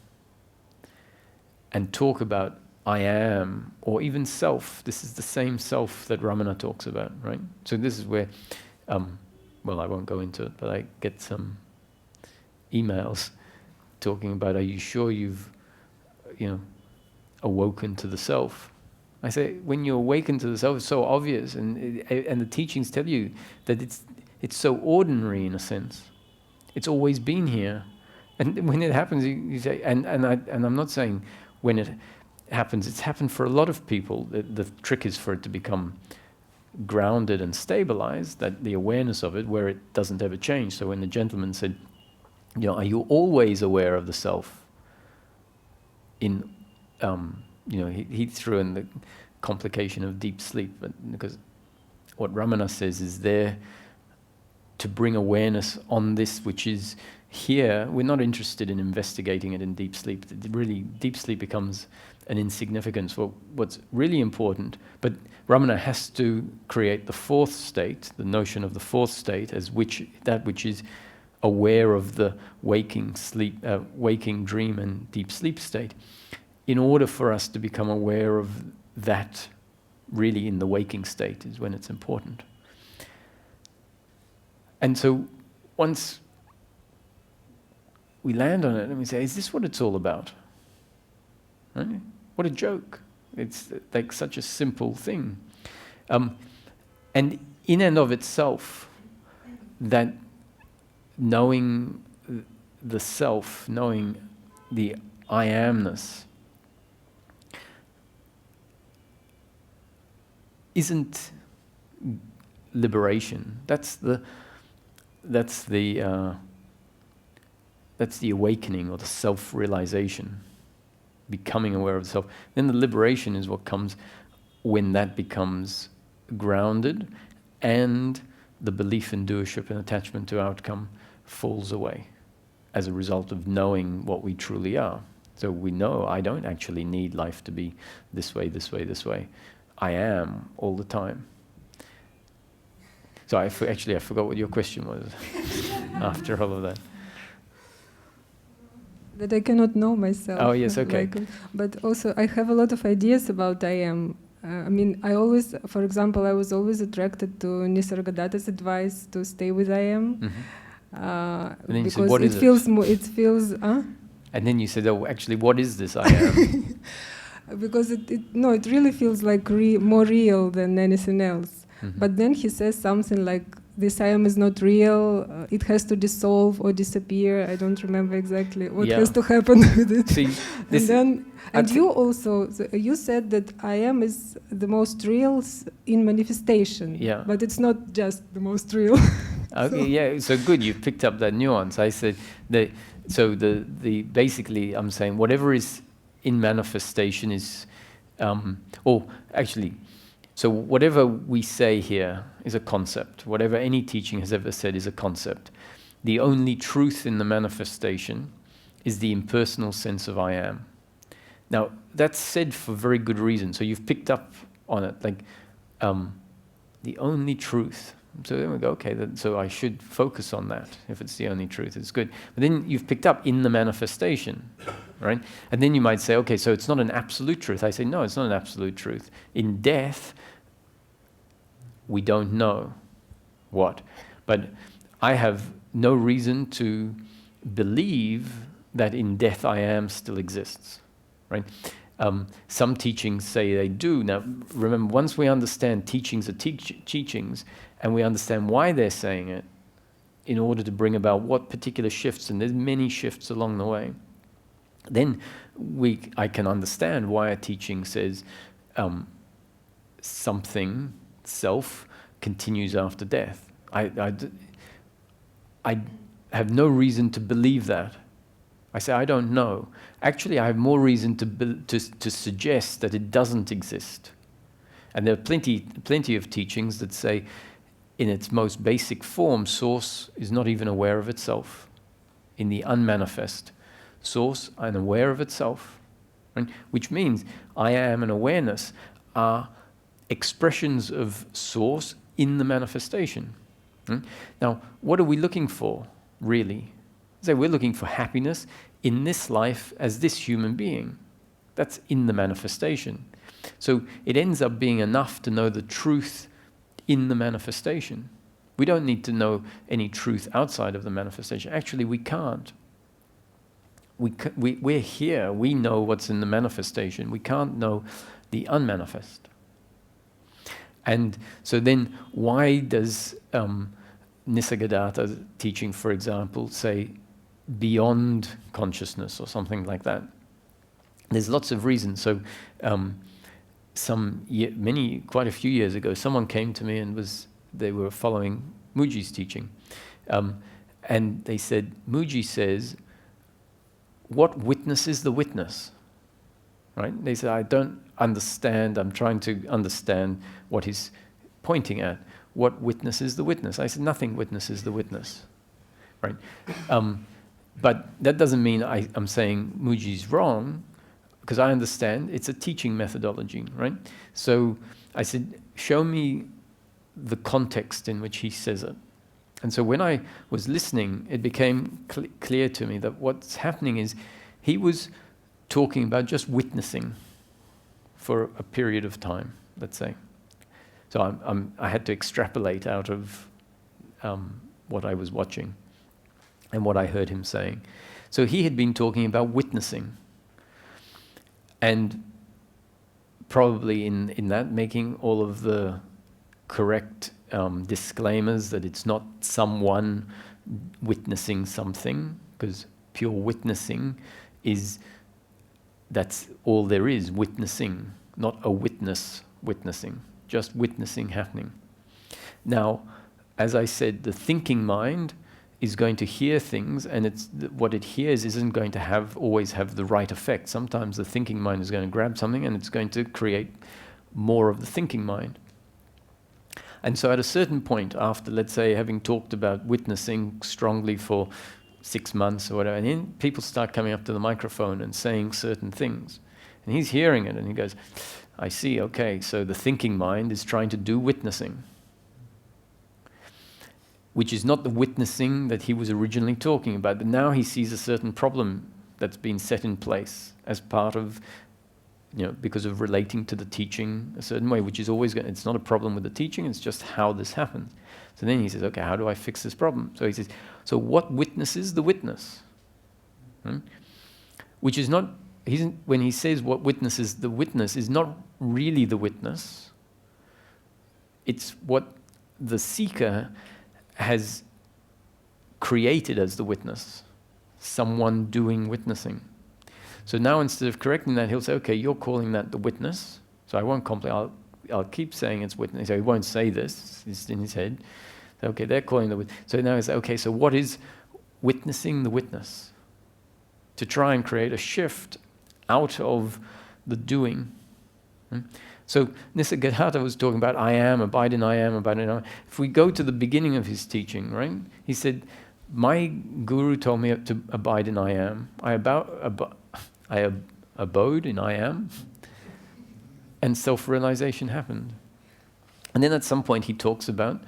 and talk about I am, or even self. This is the same self that Ramana talks about, right? So this is where, well, I won't go into it, but I get some emails talking about, are you sure you've, awoken to the self? I say, when you awaken to the self, it's so obvious, and the teachings tell you that it's so ordinary in a sense. It's always been here, and when it happens, you say, and I'm not saying when it happens. It's happened for a lot of people. The trick is for it to become grounded and stabilized, that the awareness of it, where it doesn't ever change. So when the gentleman said, are you always aware of the self? He threw in the complication of deep sleep, because what Ramana says is there to bring awareness on this which is here. We're not interested in investigating it in deep sleep. Really, deep sleep becomes an insignificance for what's really important. But Ramana has to create the fourth state, the notion of the fourth state, as that which is aware of the waking dream and deep sleep state, in order for us to become aware of that really in the waking state is when it's important. And so once we land on it and we say, is this what it's all about? Right? What a joke. It's like such a simple thing. And in and of itself, that knowing the self, knowing the I amness, isn't liberation. That's the awakening or the self-realization, becoming aware of the self. Then the liberation is what comes when that becomes grounded and the belief in doership and attachment to outcome falls away as a result of knowing what we truly are. So we know I don't actually need life to be this way, this way, this way. I am all the time. So I forgot what your question was after all of that. That I cannot know myself. Oh, yes, okay. But also I have a lot of ideas about I am. I always, for example, I was always attracted to Nisargadatta's advice to stay with I am. Mm-hmm. And then because you said, what is it feels. And then you said, oh, actually, what is this I am? Because it really feels like more real than anything else. Mm-hmm. But then he says something like, this I am is not real, it has to dissolve or disappear. I don't remember exactly what has to happen with it. See, you said that I am is the most real in manifestation, but it's not just the most real. Okay, so good, you picked up that nuance. I said basically I'm saying whatever is in manifestation is, so whatever we say here is a concept. Whatever any teaching has ever said is a concept. The only truth in the manifestation is the impersonal sense of I am. Now, that's said for very good reason. So you've picked up on it, like the only truth. So then we go, okay, so I should focus on that. If it's the only truth, it's good. But then you've picked up in the manifestation, right? And then you might say, okay, so it's not an absolute truth. I say, no, it's not an absolute truth. In death, we don't know what. But I have no reason to believe that in death I am still exists, right? Some teachings say they do. Now, remember, once we understand teachings are teachings, and we understand why they're saying it, in order to bring about what particular shifts, and there's many shifts along the way, then I can understand why a teaching says self continues after death. I have no reason to believe that. I say, I don't know. Actually, I have more reason to suggest that it doesn't exist. And there are plenty of teachings that say, in its most basic form, Source is not even aware of itself. In the unmanifest, Source is unaware of itself. Right? Which means I am and awareness are expressions of Source in the manifestation. Now, what are we looking for, really? So we're looking for happiness in this life as this human being. That's in the manifestation. So it ends up being enough to know the truth in the manifestation. We don't need to know any truth outside of the manifestation. Actually, we can't. We're here. We know what's in the manifestation. We can't know the unmanifest. And so then why does Nisargadatta's teaching, for example, say beyond consciousness or something like that? There's lots of reasons. So quite a few years ago, someone came to me and they were following Muji's teaching. And they said, Muji says, what witness is the witness? Right? They said, I don't understand. I'm trying to understand what he's pointing at. What witness is the witness? I said, nothing witnesses the witness. Right? But that doesn't mean I'm saying Muji's wrong, because I understand it's a teaching methodology, right? So I said, show me the context in which he says it. And so when I was listening, it became clear to me that what's happening is he was talking about just witnessing for a period of time, let's say. So I had to extrapolate out of what I was watching and what I heard him saying. So he had been talking about witnessing, and probably in that making all of the correct disclaimers that it's not someone witnessing something, because pure witnessing that's all there is, witnessing, not a witness witnessing, just witnessing happening. Now, as I said, the thinking mind is going to hear things, and what it hears isn't going to always have the right effect. Sometimes the thinking mind is going to grab something and it's going to create more of the thinking mind. And so at a certain point, after, let's say, having talked about witnessing strongly for 6 months or whatever, and then people start coming up to the microphone and saying certain things. And he's hearing it and he goes, I see, okay, so the thinking mind is trying to do witnessing, which is not the witnessing that he was originally talking about. But now he sees a certain problem that's been set in place as part of, because of relating to the teaching a certain way, which is always going. It's not a problem with the teaching, it's just how this happens. So then he says, okay, how do I fix this problem? So he says, so what witnesses the witness? Which is not, when he says what witnesses the witness is not really the witness. It's what the seeker has created as the witness, someone doing witnessing. So now instead of correcting that, he'll say, okay, you're calling that the witness, so I won't complain, I'll keep saying it's witness. So he won't say this, it's in his head. So, okay, they're calling the witness. So now he's okay, so what is witnessing the witness? To try and create a shift out of the doing. So Nisargadatta was talking about I am, abide in I am, abide in I am. If we go to the beginning of his teaching, right? He said, my guru told me to abide in I am. I abode in I am, and self-realization happened. And then at some point he talks about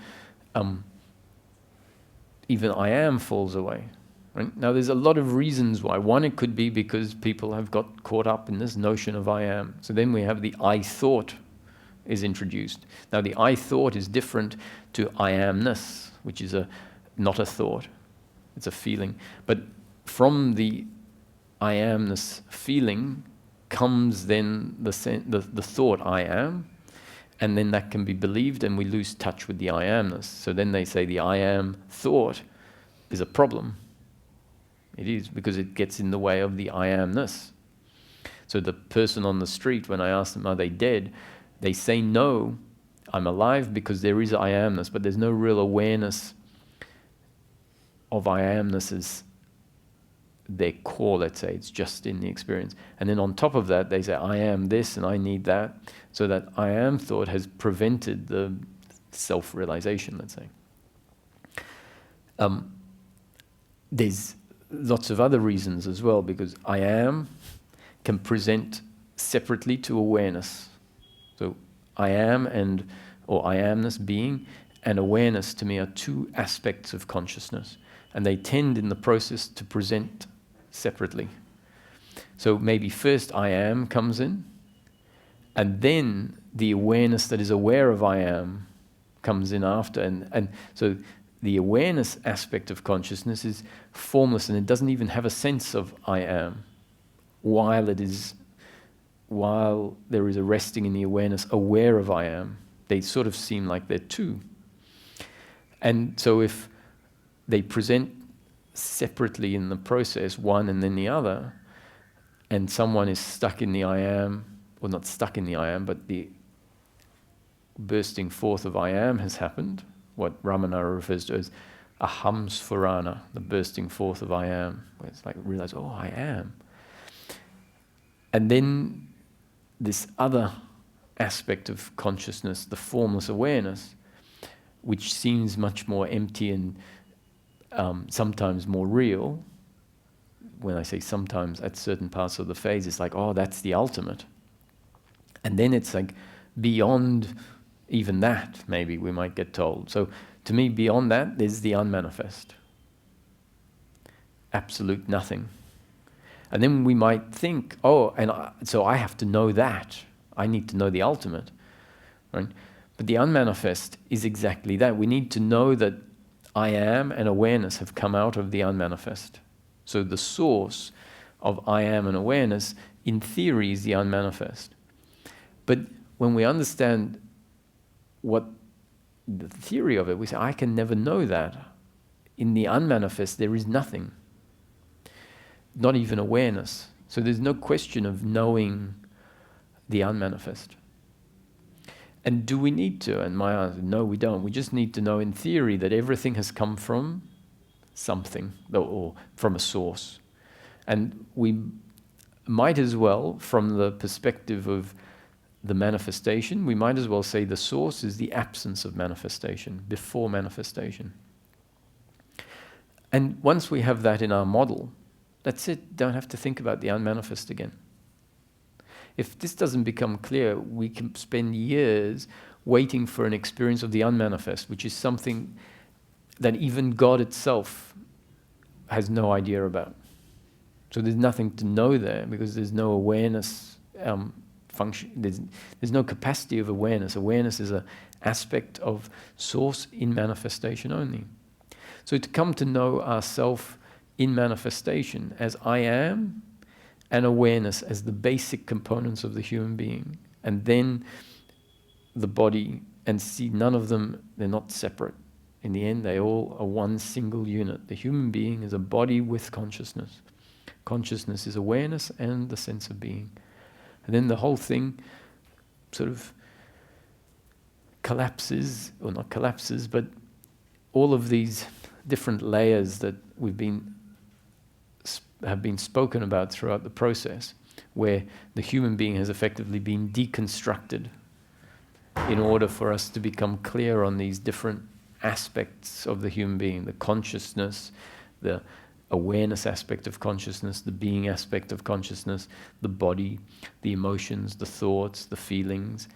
even I am falls away. Right? Now there's a lot of reasons why. One, it could be because people have got caught up in this notion of I am. So then we have the I thought is introduced. Now the I thought is different to I amness, which is not a thought, it's a feeling. But from the I amness feeling comes then the thought I am, and then that can be believed and we lose touch with the I amness. So then they say the I am thought is a problem. It is, because it gets in the way of the I amness. So the person on the street, when I ask them, are they dead? They say no, I'm alive because there is I amness, but there's no real awareness of I amness as their core, let's say, it's just in the experience. And then on top of that, they say, I am this and I need that. So that I am thought has prevented the self-realization, let's say. There's lots of other reasons as well, because I am can present separately to awareness. So I am or I amness, being, and awareness to me are two aspects of consciousness. And they tend in the process to present separately. So maybe first I am comes in, and then the awareness that is aware of I am comes in after. And so the awareness aspect of consciousness is formless, and it doesn't even have a sense of I am, while there is a resting in the awareness aware of I am. They sort of seem like they're two. And so if they present separately in the process, one and then the other, and someone is stuck in the I am, or not stuck in the I am, but the bursting forth of I am has happened, what Ramana refers to as aham sphurana, the bursting forth of I am, where it's like realize, oh, I am. And then this other aspect of consciousness, the formless awareness, which seems much more empty and sometimes more real. When I say sometimes, at certain parts of the phase, it's like, oh, that's the ultimate. And then it's like beyond even that, maybe we might get told. So to me, beyond that, there's the unmanifest. Absolute nothing. And then we might think, oh, so I have to know that. I need to know the ultimate. Right? But the unmanifest is exactly that. We need to know that I am and awareness have come out of the unmanifest. So the source of I am and awareness, in theory, is the unmanifest. But when we understand what the theory of it, we say, I can never know that. In the unmanifest, there is nothing. Not even awareness. So there's no question of knowing the unmanifest. And do we need to? And my answer, no, we don't. We just need to know in theory that everything has come from something, or from a source. And we might as well, from the perspective of the manifestation, we might as well say the source is the absence of manifestation, before manifestation. And once we have that in our model, that's it. Don't have to think about the unmanifest again. If this doesn't become clear, we can spend years waiting for an experience of the unmanifest, which is something that even God itself has no idea about. So there's nothing to know there, because there's no awareness function. There's no capacity of awareness. Awareness is an aspect of source in manifestation only. So to come to know ourself in manifestation as I am, and awareness as the basic components of the human being, and then the body, and see none of them, they're not separate. In the end, they all are one single unit. The human being is a body with consciousness. Consciousness is awareness and the sense of being. And then the whole thing sort of collapses, or not collapses, but all of these different layers that have been spoken about throughout the process, where the human being has effectively been deconstructed in order for us to become clear on these different aspects of the human being, the consciousness, the awareness aspect of consciousness, the being aspect of consciousness, the body, the emotions, the thoughts, the feelings.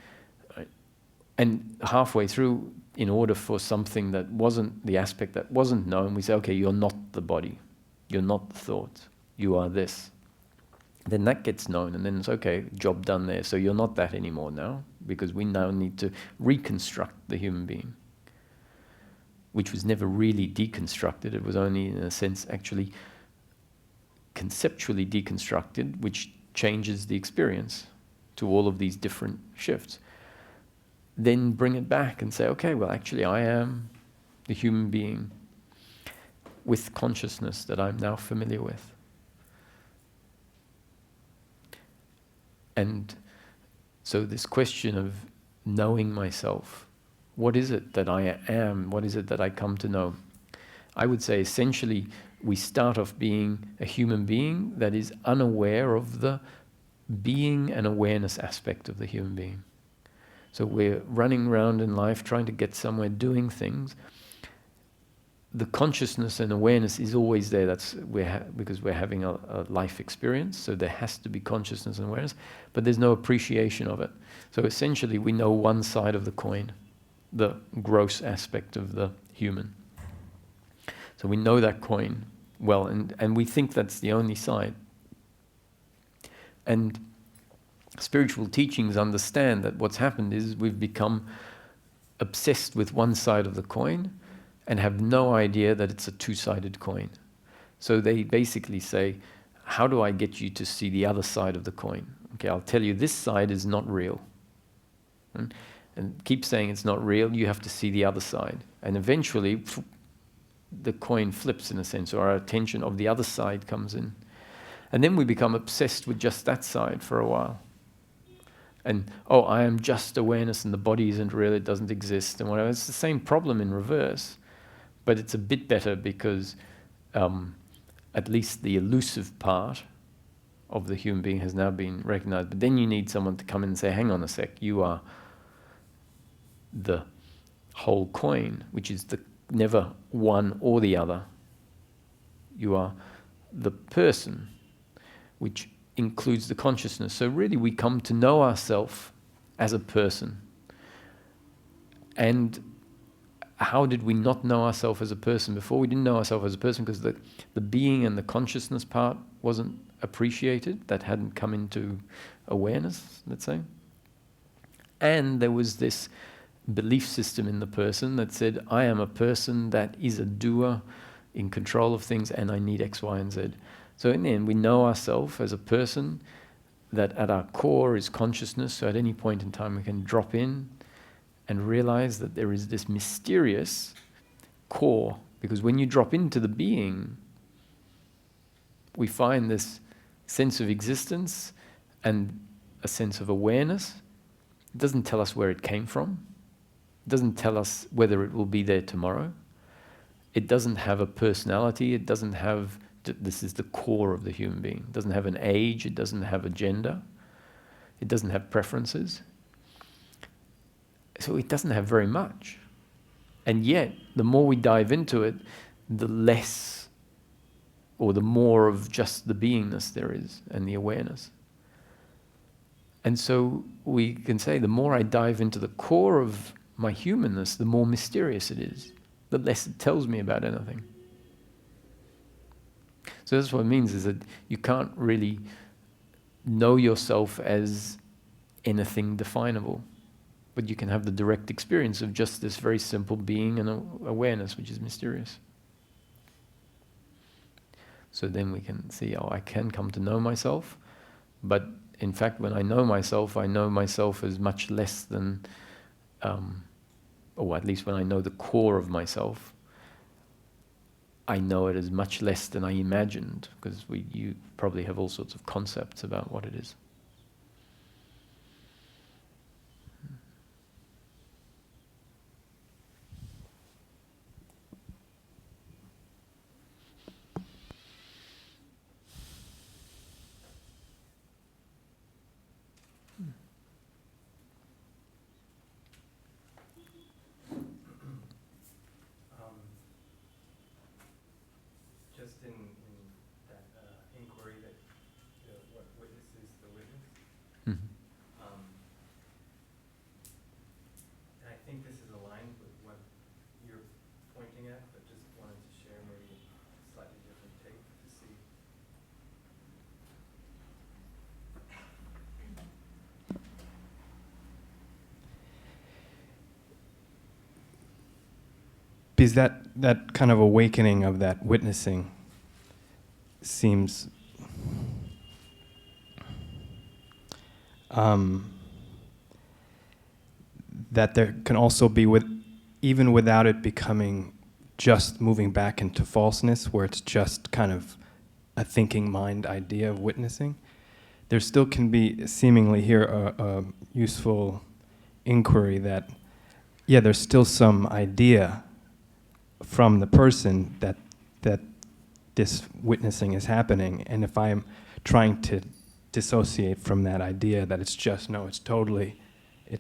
And halfway through, in order for something that wasn't, the aspect that wasn't known, we say, okay, you're not the body, you're not the thoughts, you are this. Then that gets known, and then it's okay, job done there. So you're not that anymore now, because we now need to reconstruct the human being, which was never really deconstructed. It was only, in a sense, actually conceptually deconstructed, which changes the experience to all of these different shifts. Then bring it back and say, okay, well, actually, I am the human being with consciousness that I'm now familiar with. And so this question of knowing myself, what is it that I am? What is it that I come to know? I would say essentially we start off being a human being that is unaware of the being and awareness aspect of the human being. So we're running around in life trying to get somewhere, doing things. The consciousness and awareness is always there. That's because we're having a life experience, so there has to be consciousness and awareness, but there's no appreciation of it. So essentially we know one side of the coin, the gross aspect of the human. So we know that coin well, and we think that's the only side. And spiritual teachings understand that what's happened is we've become obsessed with one side of the coin and have no idea that it's a two-sided coin. So they basically say, how do I get you to see the other side of the coin? Okay, I'll tell you this side is not real. And keep saying it's not real, you have to see the other side. And eventually, the coin flips in a sense, or our attention of the other side comes in. And then we become obsessed with just that side for a while. And, oh, I am just awareness and the body isn't real, it doesn't exist, and whatever. It's the same problem in reverse. But it's a bit better because at least the elusive part of the human being has now been recognized. But then you need someone to come in and say, hang on a sec, you are the whole coin, which is the never one or the other. You are the person, which includes the consciousness. So really we come to know ourselves as a person. And how did we not know ourselves as a person before? We didn't know ourselves as a person because the being and the consciousness part wasn't appreciated. That hadn't come into awareness, let's say. And there was this belief system in the person that said, I am a person that is a doer, in control of things, and I need X, Y, and Z. So in the end, we know ourselves as a person that at our core is consciousness. So at any point in time, we can drop in and realize that there is this mysterious core. Because when you drop into the being, we find this sense of existence and a sense of awareness. It doesn't tell us where it came from. It doesn't tell us whether it will be there tomorrow. It doesn't have a personality. It doesn't have, this is the core of the human being. It doesn't have an age. It doesn't have a gender. It doesn't have preferences. So it doesn't have very much. And yet, the more we dive into it, the less or the more of just the beingness there is and the awareness. And so we can say the more I dive into the core of my humanness, the more mysterious it is, the less it tells me about anything. So that's what it means, is that you can't really know yourself as anything definable, but you can have the direct experience of just this very simple being and awareness, which is mysterious. So then we can see, oh, I can come to know myself, but in fact, when I know myself as much less than, or at least when I know the core of myself, I know it as much less than I imagined, because you probably have all sorts of concepts about what it is. Just in that inquiry that what witnesses the witness. Mm-hmm. And I think this is aligned with what you're pointing at, but just wanted to share maybe a slightly different take to see. Because that kind of awakening of that witnessing seems that there can also be, even without it becoming just moving back into falseness, where it's just kind of a thinking mind idea of witnessing, there still can be seemingly here a useful inquiry that, yeah, there's still some idea from the person that this witnessing is happening, and if I'm trying to dissociate from that idea that it's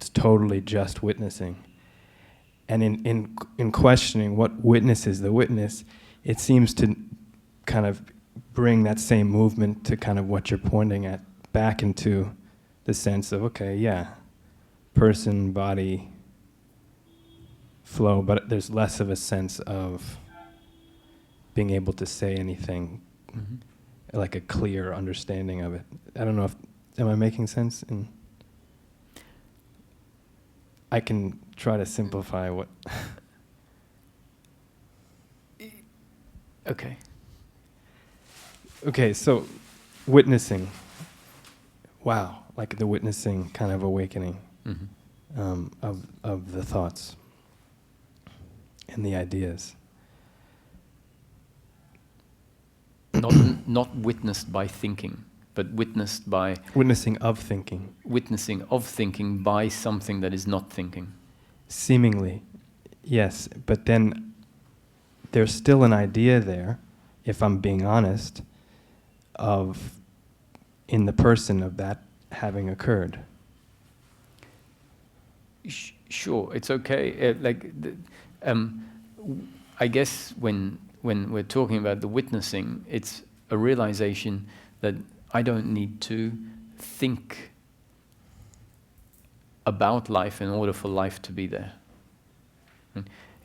totally just witnessing. And in questioning what witness is the witness, it seems to kind of bring that same movement to kind of what you're pointing at back into the sense of, okay, yeah, person, body, flow, but there's less of a sense of being able to say anything, like a clear understanding of it. I don't know if, am I making sense? I can try to simplify what... Okay. Okay, so witnessing. Wow, like the witnessing kind of awakening of the thoughts and the ideas. Not witnessed by thinking, but witnessed by... Witnessing of thinking. Witnessing of thinking by something that is not thinking. Seemingly, yes, but then there's still an idea there, if I'm being honest, of in the person of that having occurred. Sure, it's okay. I guess when we're talking about the witnessing, it's a realization that I don't need to think about life in order for life to be there.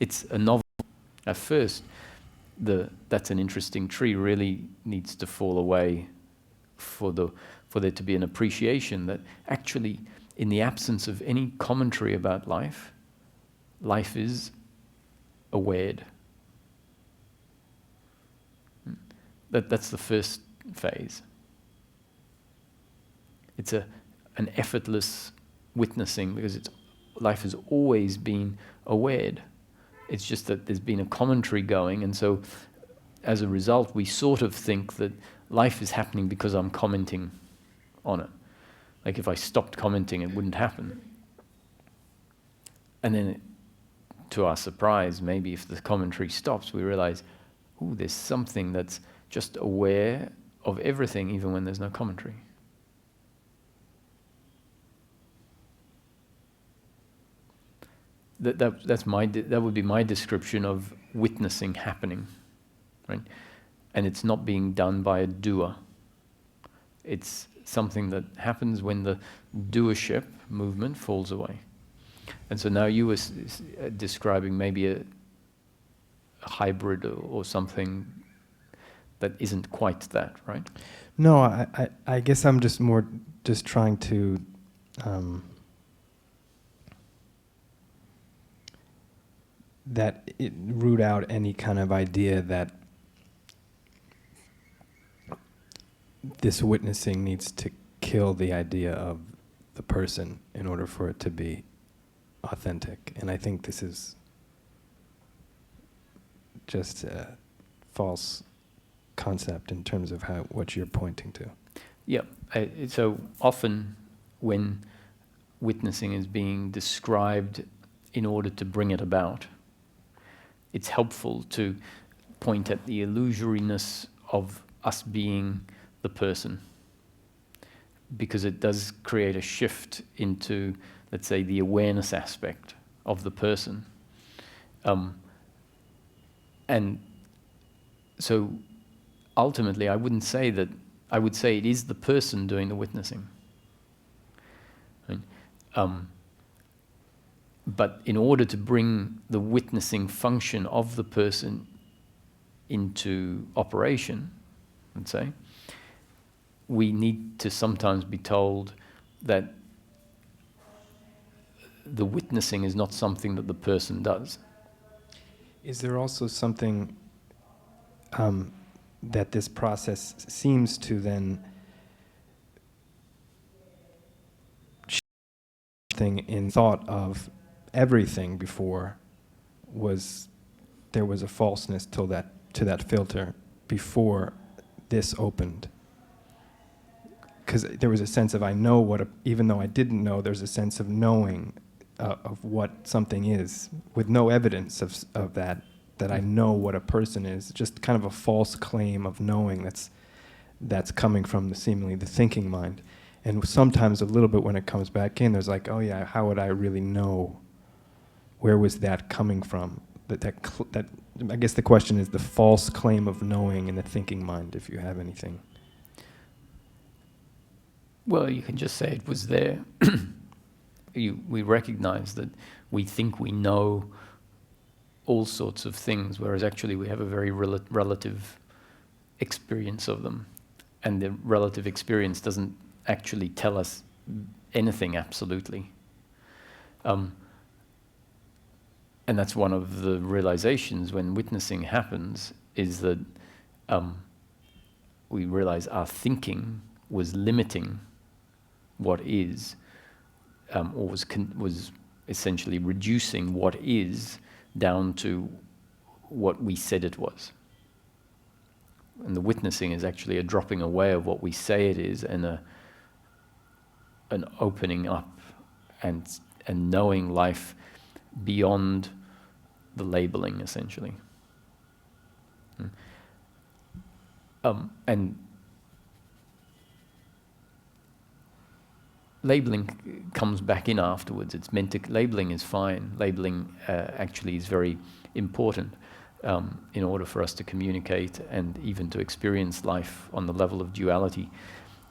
It's a novel. At first, that's an interesting tree really needs to fall away for there to be an appreciation that actually, in the absence of any commentary about life, life is awared. That's the first phase. It's an effortless witnessing because life has always been awared. It's just that there's been a commentary going, and so as a result we sort of think that life is happening because I'm commenting on it. Like if I stopped commenting, it wouldn't happen. And then, to our surprise, maybe if the commentary stops, we realize, ooh, there's something that's just aware of everything, even when there's no commentary. That would be my description of witnessing happening, right? And it's not being done by a doer. It's something that happens when the doership movement falls away. And so now you were describing maybe a hybrid or something that isn't quite that, right? No, I guess I'm just trying to that it root out any kind of idea that this witnessing needs to kill the idea of the person in order for it to be authentic. And I think this is just a false concept in terms of what you're pointing to. Yeah, so often when witnessing is being described in order to bring it about, it's helpful to point at the illusoriness of us being the person, because it does create a shift into, let's say, the awareness aspect of the person. And so ultimately I wouldn't say that, I would say it is the person doing the witnessing. Right? But in order to bring the witnessing function of the person into operation, let's say, we need to sometimes be told that the witnessing is not something that the person does. Is there also something that this process seems to then thing in thought of everything before there was a falseness to that filter before this opened? Because there was a sense of I know even though I didn't know, there's a sense of knowing of what something is with no evidence of that that I know what a person is. Just kind of a false claim of knowing that's coming from seemingly the thinking mind. And sometimes a little bit when it comes back in, there's like, oh yeah, how would I really know? Where was that coming from? That I guess the question is the false claim of knowing in the thinking mind, if you have anything. Well, you can just say it was there. We recognize that we think we know all sorts of things, whereas actually we have a very relative experience of them. And the relative experience doesn't actually tell us anything absolutely. And that's one of the realizations when witnessing happens, is that we realize our thinking was limiting what is, or was essentially reducing what is down to what we said it was. And the witnessing is actually a dropping away of what we say it is, and an opening up and knowing life beyond the labeling, essentially. And labeling comes back in afterwards. It's meant to. Labeling is fine. Labeling actually is very important in order for us to communicate and even to experience life on the level of duality.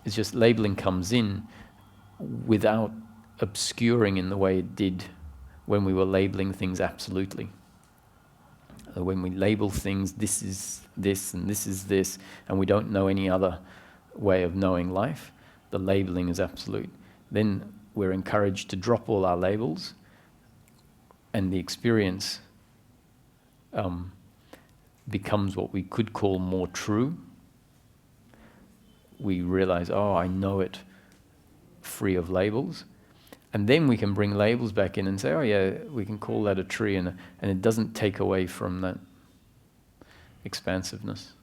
It's just labeling comes in without obscuring in the way it did when we were labeling things absolutely. When we label things, this is this and this is this, and we don't know any other way of knowing life, the labeling is absolute. Then we're encouraged to drop all our labels, and the experience becomes what we could call more true. We realize, oh, I know it free of labels. And then we can bring labels back in and say, oh yeah, we can call that a tree, and it doesn't take away from that expansiveness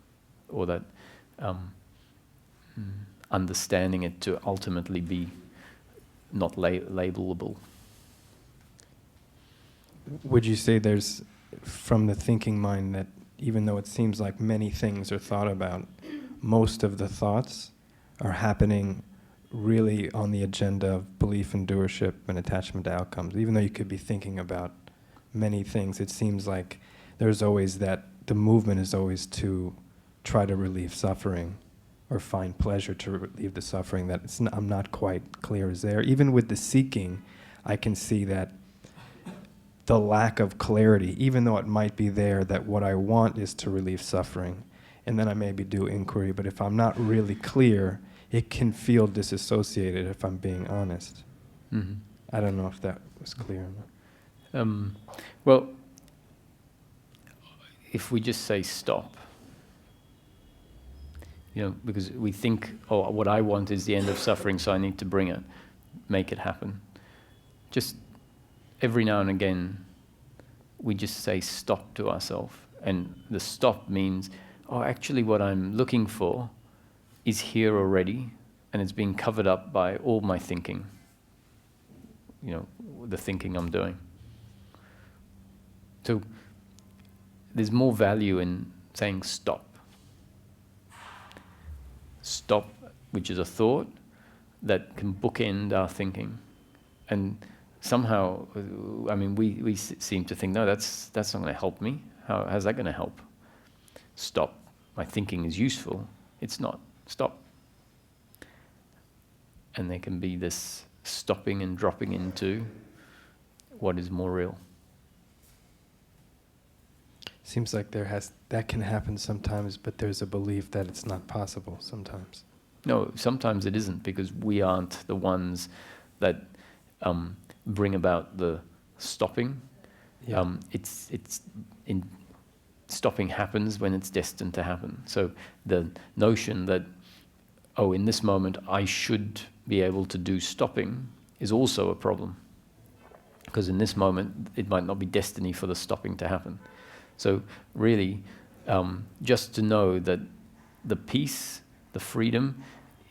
or that understanding it to ultimately be not labelable. Would you say there's, from the thinking mind, that even though it seems like many things are thought about, most of the thoughts are happening really on the agenda of belief and doership and attachment to outcomes? Even though you could be thinking about many things, it seems like there's always that, the movement is always to try to relieve suffering or find pleasure to relieve the suffering that I'm not quite clear is there. Even with the seeking, I can see that the lack of clarity, even though it might be there, that what I want is to relieve suffering, and then I maybe do inquiry, but if I'm not really clear, it can feel disassociated, if I'm being honest. Mm-hmm. I don't know if that was clear or not. Well, if we just say stop, because we think, oh, what I want is the end of suffering, so I need to bring it, make it happen. Just every now and again, we just say stop to ourselves. And the stop means, oh, actually what I'm looking for is here already, and it's being covered up by all my thinking, the thinking I'm doing. So there's more value in saying stop. Stop, which is a thought that can bookend our thinking. And somehow, we seem to think, no, that's not going to help me. How's that going to help? Stop. My thinking is useful. It's not. Stop. And there can be this stopping and dropping into what is more real. Seems like that can happen sometimes, but there's a belief that it's not possible sometimes. No, sometimes it isn't, because we aren't the ones that bring about the stopping. Yeah. Stopping happens when it's destined to happen. So the notion that, oh, in this moment I should be able to do stopping is also a problem, because in this moment it might not be destiny for the stopping to happen. So really, just to know that the peace, the freedom,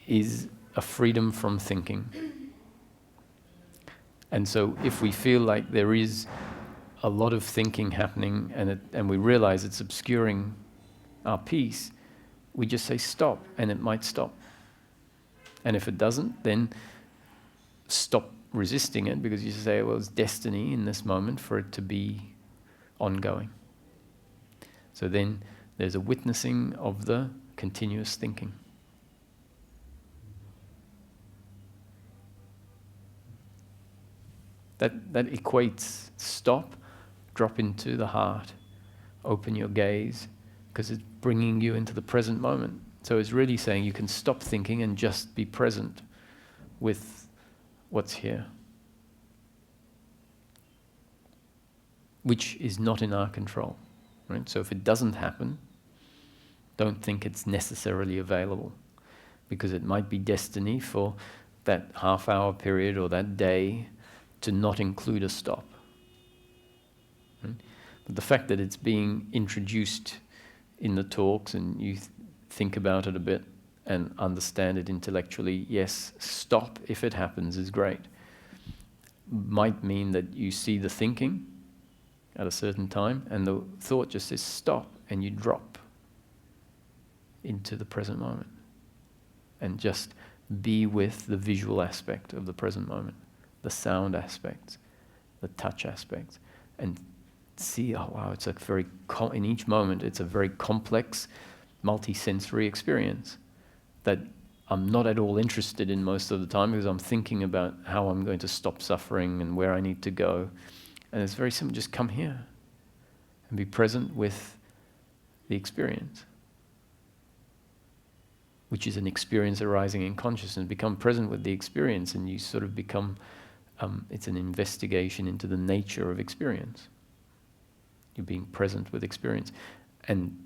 is a freedom from thinking. And so if we feel like there is a lot of thinking happening and we realize it's obscuring our peace, we just say stop, and it might stop. And if it doesn't, then stop resisting it, because you say, well, it's destiny in this moment for it to be ongoing. So then there's a witnessing of the continuous thinking. That equates stop, drop into the heart, open your gaze, because it's bringing you into the present moment. So it's really saying you can stop thinking and just be present with what's here, which is not in our control, right? So if it doesn't happen, don't think it's necessarily available, because it might be destiny for that half-hour period or that day to not include a stop. Right? But the fact that it's being introduced in the talks and you think about it a bit and understand it intellectually, yes, stop if it happens is great. Might mean that you see the thinking at a certain time and the thought just says stop, and you drop into the present moment and just be with the visual aspect of the present moment, the sound aspects, the touch aspects, and see, oh wow, it's a very, in each moment, it's a very complex, multi-sensory experience that I'm not at all interested in most of the time, because I'm thinking about how I'm going to stop suffering and where I need to go. And it's very simple, just come here and be present with the experience, which is an experience arising in consciousness. Become present with the experience and you sort of become, it's an investigation into the nature of experience. You're being present with experience. And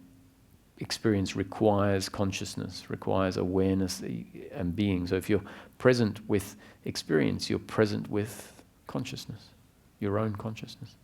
experience requires consciousness, requires awareness and being. So if you're present with experience, you're present with consciousness, your own consciousness.